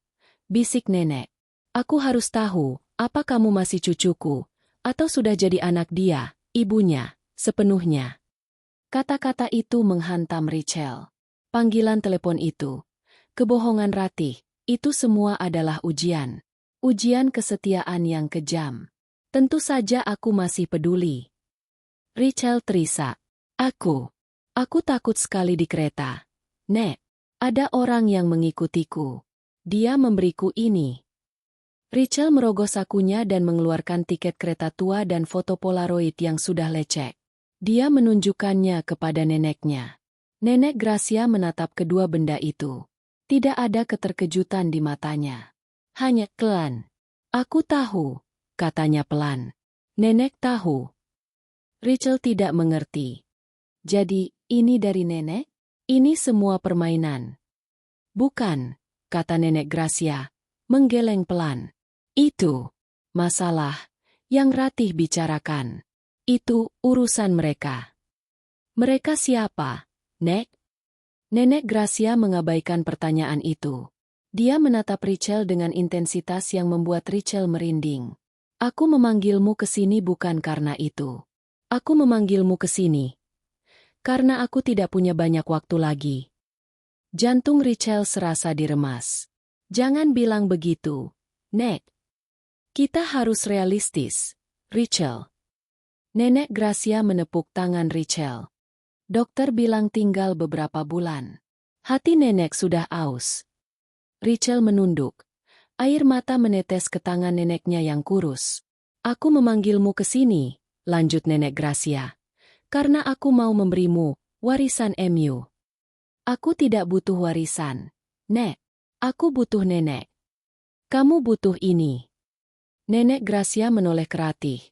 Bisik nenek. Aku harus tahu, apa kamu masih cucuku, atau sudah jadi anak dia, ibunya, sepenuhnya. Kata-kata itu menghantam Rachel. Panggilan telepon itu, kebohongan Ratih, itu semua adalah ujian. Ujian kesetiaan yang kejam. Tentu saja aku masih peduli. Rachel terisak. Aku takut sekali di kereta. Nek, ada orang yang mengikutiku. Dia memberiku ini. Rachel merogoh sakunya dan mengeluarkan tiket kereta tua dan foto Polaroid yang sudah lecek. Dia menunjukkannya kepada neneknya. Nenek Gracia menatap kedua benda itu. Tidak ada keterkejutan di matanya. Hanya pelan. Aku tahu, katanya pelan. Nenek tahu. Rachel tidak mengerti. Jadi, ini dari nenek? Ini semua permainan. Bukan, kata Nenek Gracia, menggeleng pelan. Itu masalah yang Ratih bicarakan. Itu urusan mereka. Mereka siapa, Nek? Nenek Gracia mengabaikan pertanyaan itu. Dia menatap Rachel dengan intensitas yang membuat Rachel merinding. Aku memanggilmu ke sini bukan karena itu. Aku memanggilmu ke sini karena aku tidak punya banyak waktu lagi. Jantung Rachel serasa diremas. Jangan bilang begitu, Nek. Kita harus realistis, Rachel. Nenek Gracia menepuk tangan Rachel. Dokter bilang tinggal beberapa bulan. Hati nenek sudah aus. Rachel menunduk. Air mata menetes ke tangan neneknya yang kurus. Aku memanggilmu ke sini, lanjut Nenek Gracia. Karena aku mau memberimu warisan MU. Aku tidak butuh warisan, Nek. Aku butuh nenek. Kamu butuh ini. Nenek Gracia menoleh ke Ratih,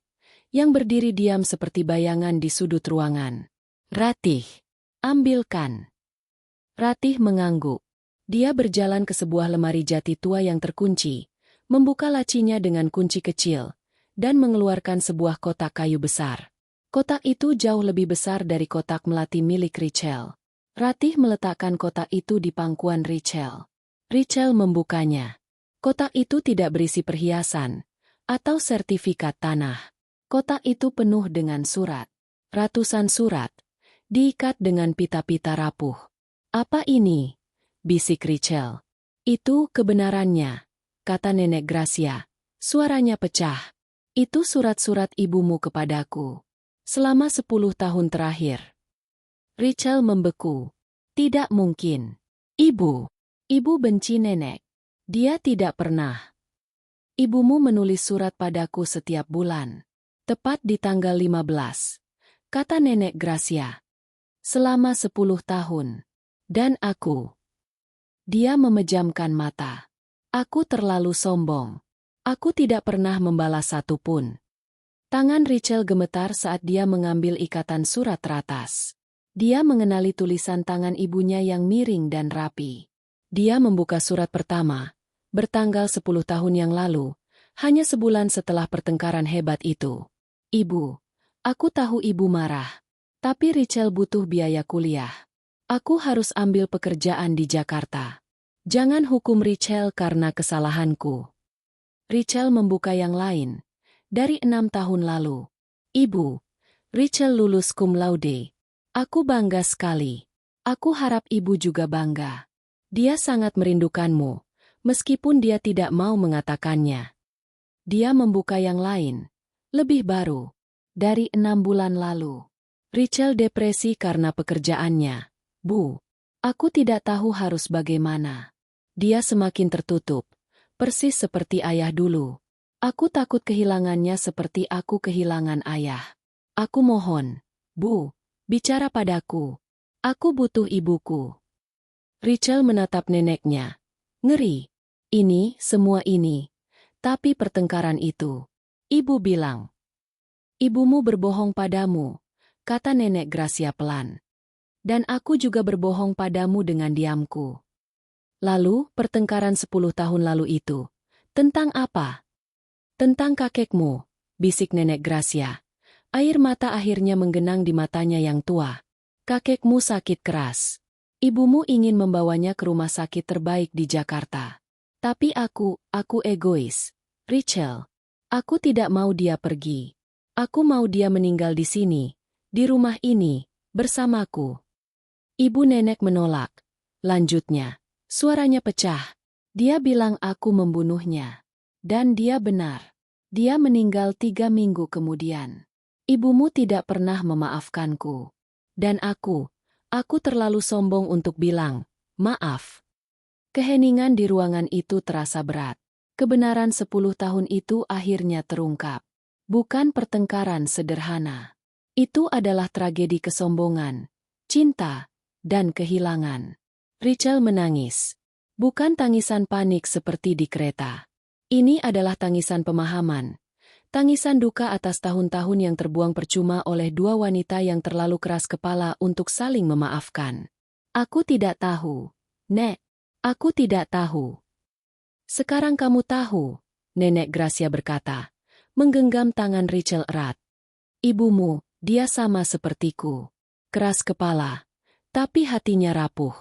yang berdiri diam seperti bayangan di sudut ruangan. Ratih, ambilkan. Ratih mengangguk. Dia berjalan ke sebuah lemari jati tua yang terkunci, membuka lacinya dengan kunci kecil, dan mengeluarkan sebuah kotak kayu besar. Kotak itu jauh lebih besar dari kotak melati milik Richelle. Ratih meletakkan kotak itu di pangkuan Richelle. Richelle membukanya. Kotak itu tidak berisi perhiasan atau sertifikat tanah. Kotak itu penuh dengan surat. Ratusan surat, diikat dengan pita-pita rapuh. Apa ini? Bisik Richelle. Itu kebenarannya, kata Nenek Gracia. Suaranya pecah. Itu surat-surat ibumu kepadaku. Selama 10 tahun terakhir. Richelle membeku. Tidak mungkin. Ibu benci nenek. Dia tidak pernah. Ibumu menulis surat padaku setiap bulan. Tepat di tanggal 15. Kata Nenek Gracia. Selama 10 tahun. Dan aku. Dia memejamkan mata. Aku terlalu sombong. Aku tidak pernah membalas satupun. Tangan Richelle gemetar saat dia mengambil ikatan surat teratas. Dia mengenali tulisan tangan ibunya yang miring dan rapi. Dia membuka surat pertama, bertanggal 10 tahun yang lalu, hanya sebulan setelah pertengkaran hebat itu. Ibu, aku tahu ibu marah. Tapi Richelle butuh biaya kuliah. Aku harus ambil pekerjaan di Jakarta. Jangan hukum Richelle karena kesalahanku. Richelle membuka yang lain. Dari 6 tahun lalu. Ibu, Richelle lulus cum laude. Aku bangga sekali. Aku harap ibu juga bangga. Dia sangat merindukanmu, meskipun dia tidak mau mengatakannya. Dia membuka yang lain, lebih baru, dari 6 bulan lalu. Richelle depresi karena pekerjaannya. Bu, aku tidak tahu harus bagaimana. Dia semakin tertutup, persis seperti ayah dulu. Aku takut kehilangannya seperti aku kehilangan ayah. Aku mohon, Bu, bicara padaku. Aku butuh ibuku. Richelle menatap neneknya. Ngeri. Ini, semua ini. Tapi pertengkaran itu. Ibu bilang. Ibumu berbohong padamu, kata Nenek Gracia pelan. Dan aku juga berbohong padamu dengan diamku. Lalu, pertengkaran 10 tahun lalu itu. Tentang apa? Tentang kakekmu, bisik Nenek Gracia. Air mata akhirnya menggenang di matanya yang tua. Kakekmu sakit keras. Ibumu ingin membawanya ke rumah sakit terbaik di Jakarta. Tapi aku egois. Richelle, aku tidak mau dia pergi. Aku mau dia meninggal di sini, di rumah ini, bersamaku. Ibu nenek menolak. Lanjutnya, suaranya pecah. Dia bilang aku membunuhnya. Dan dia benar. Dia meninggal 3 minggu kemudian. Ibumu tidak pernah memaafkanku. Dan aku terlalu sombong untuk bilang, maaf. Keheningan di ruangan itu terasa berat. Kebenaran 10 tahun itu akhirnya terungkap. Bukan pertengkaran sederhana. Itu adalah tragedi kesombongan, cinta, dan kehilangan. Richelle menangis. Bukan tangisan panik seperti di kereta. Ini adalah tangisan pemahaman. Tangisan duka atas tahun-tahun yang terbuang percuma oleh 2 wanita yang terlalu keras kepala untuk saling memaafkan. Aku tidak tahu, Nek. Aku tidak tahu. Sekarang kamu tahu, Nenek Gracia berkata, menggenggam tangan Richelle erat. Ibumu, dia sama sepertiku. Keras kepala, tapi hatinya rapuh.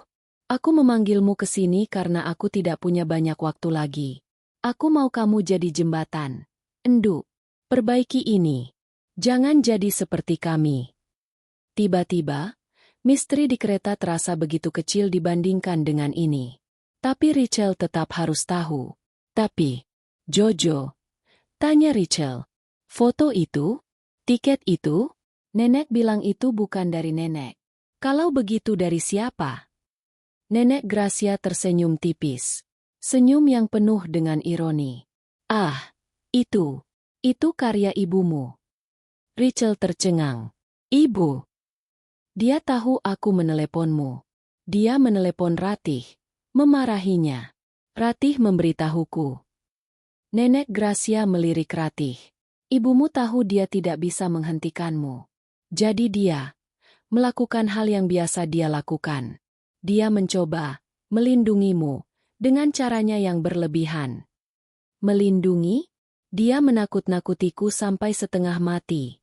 Aku memanggilmu ke sini karena aku tidak punya banyak waktu lagi. Aku mau kamu jadi jembatan. Endu, perbaiki ini. Jangan jadi seperti kami. Tiba-tiba, misteri di kereta terasa begitu kecil dibandingkan dengan ini. Tapi Richelle tetap harus tahu. Tapi, Jojo, tanya Richelle, foto itu? Tiket itu? Nenek bilang itu bukan dari nenek. Kalau begitu dari siapa? Nenek Gracia tersenyum tipis. Senyum yang penuh dengan ironi. Ah, itu karya ibumu. Richelle tercengang. Ibu. Dia tahu aku meneleponmu. Dia menelepon Ratih, memarahinya. Ratih memberitahuku. Nenek Gracia melirik Ratih. Ibumu tahu dia tidak bisa menghentikanmu. Jadi dia melakukan hal yang biasa dia lakukan. Dia mencoba melindungimu dengan caranya yang berlebihan. Melindungi? Dia menakut-nakutiku sampai setengah mati.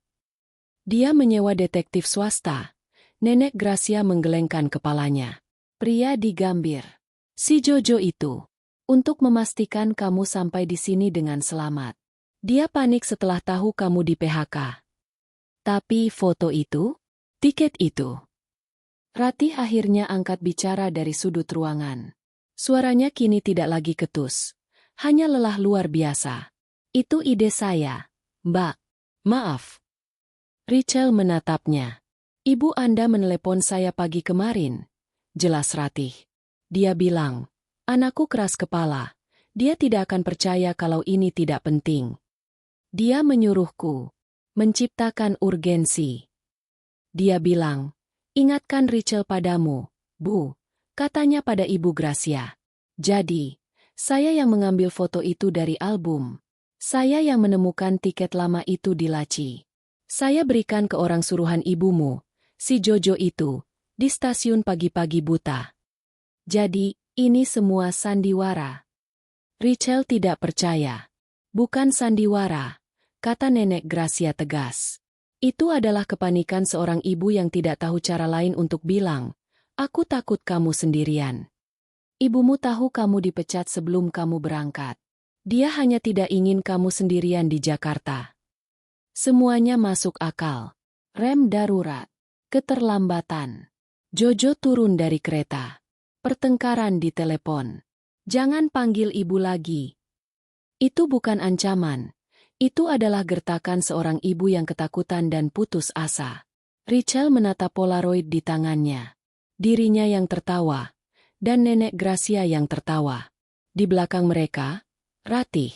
Dia menyewa detektif swasta. Nenek Gracia menggelengkan kepalanya. Pria digambir. Si Jojo itu. Untuk memastikan kamu sampai di sini dengan selamat. Dia panik setelah tahu kamu di PHK. Tapi foto itu? Tiket itu? Ratih akhirnya angkat bicara dari sudut ruangan. Suaranya kini tidak lagi ketus. Hanya lelah luar biasa. Itu ide saya, Mbak. Maaf. Rachel menatapnya. Ibu Anda menelepon saya pagi kemarin. Jelas Ratih. Dia bilang, anakku keras kepala. Dia tidak akan percaya kalau ini tidak penting. Dia menyuruhku menciptakan urgensi. Dia bilang, ingatkan Rachel padamu, Bu, katanya pada Ibu Gracia. Jadi, saya yang mengambil foto itu dari album. Saya yang menemukan tiket lama itu di laci. Saya berikan ke orang suruhan ibumu, si Jojo itu, di stasiun pagi-pagi buta. Jadi, ini semua sandiwara. Rachel tidak percaya. Bukan sandiwara, kata Nenek Gracia tegas. Itu adalah kepanikan seorang ibu yang tidak tahu cara lain untuk bilang, aku takut kamu sendirian. Ibumu tahu kamu dipecat sebelum kamu berangkat. Dia hanya tidak ingin kamu sendirian di Jakarta. Semuanya masuk akal. Rem darurat. Keterlambatan. Jojo turun dari kereta. Pertengkaran di telepon. Jangan panggil ibu lagi. Itu bukan ancaman. Itu adalah gertakan seorang ibu yang ketakutan dan putus asa. Rachel menatap Polaroid di tangannya. Dirinya yang tertawa. Dan Nenek Gracia yang tertawa. Di belakang mereka, Ratih,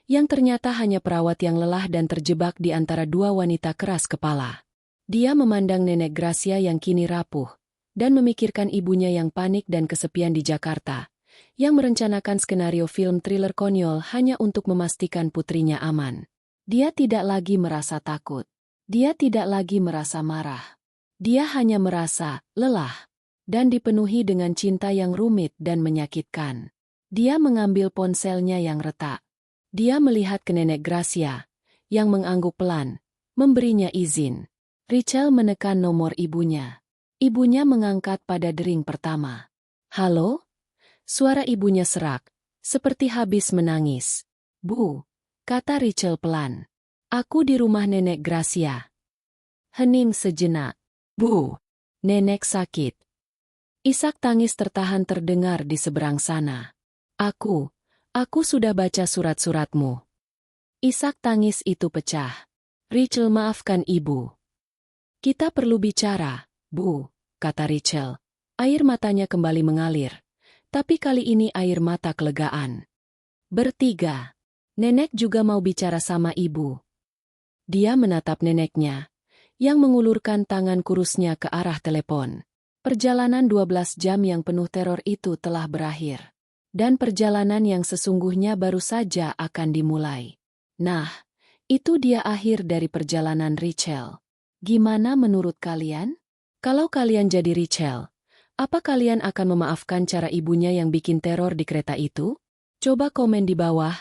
yang ternyata hanya perawat yang lelah dan terjebak di antara dua wanita keras kepala. Dia memandang Nenek Gracia yang kini rapuh, dan memikirkan ibunya yang panik dan kesepian di Jakarta, yang merencanakan skenario film thriller konyol hanya untuk memastikan putrinya aman. Dia tidak lagi merasa takut. Dia tidak lagi merasa marah. Dia hanya merasa lelah, dan dipenuhi dengan cinta yang rumit dan menyakitkan. Dia mengambil ponselnya yang retak. Dia melihat ke Nenek Gracia, yang mengangguk pelan, memberinya izin. Rachel menekan nomor ibunya. Ibunya mengangkat pada dering pertama. Halo? Suara ibunya serak, seperti habis menangis. Bu, kata Rachel pelan. Aku di rumah Nenek Gracia. Hening sejenak. Bu, Nenek sakit. Isak tangis tertahan terdengar di seberang sana. Aku sudah baca surat-suratmu. Isak tangis itu pecah. Rachel, maafkan ibu. Kita perlu bicara, Bu, kata Rachel. Air matanya kembali mengalir. Tapi kali ini air mata kelegaan. Bertiga. Nenek juga mau bicara sama ibu. Dia menatap neneknya, yang mengulurkan tangan kurusnya ke arah telepon. Perjalanan 12 jam yang penuh teror itu telah berakhir. Dan perjalanan yang sesungguhnya baru saja akan dimulai. Nah, itu dia akhir dari perjalanan Rachel. Gimana menurut kalian? Kalau kalian jadi Rachel, apa kalian akan memaafkan cara ibunya yang bikin teror di kereta itu? Coba komen di bawah.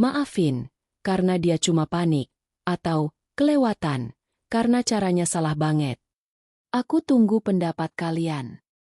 Maafin, karena dia cuma panik. Atau, kelewatan, karena caranya salah banget. Aku tunggu pendapat kalian.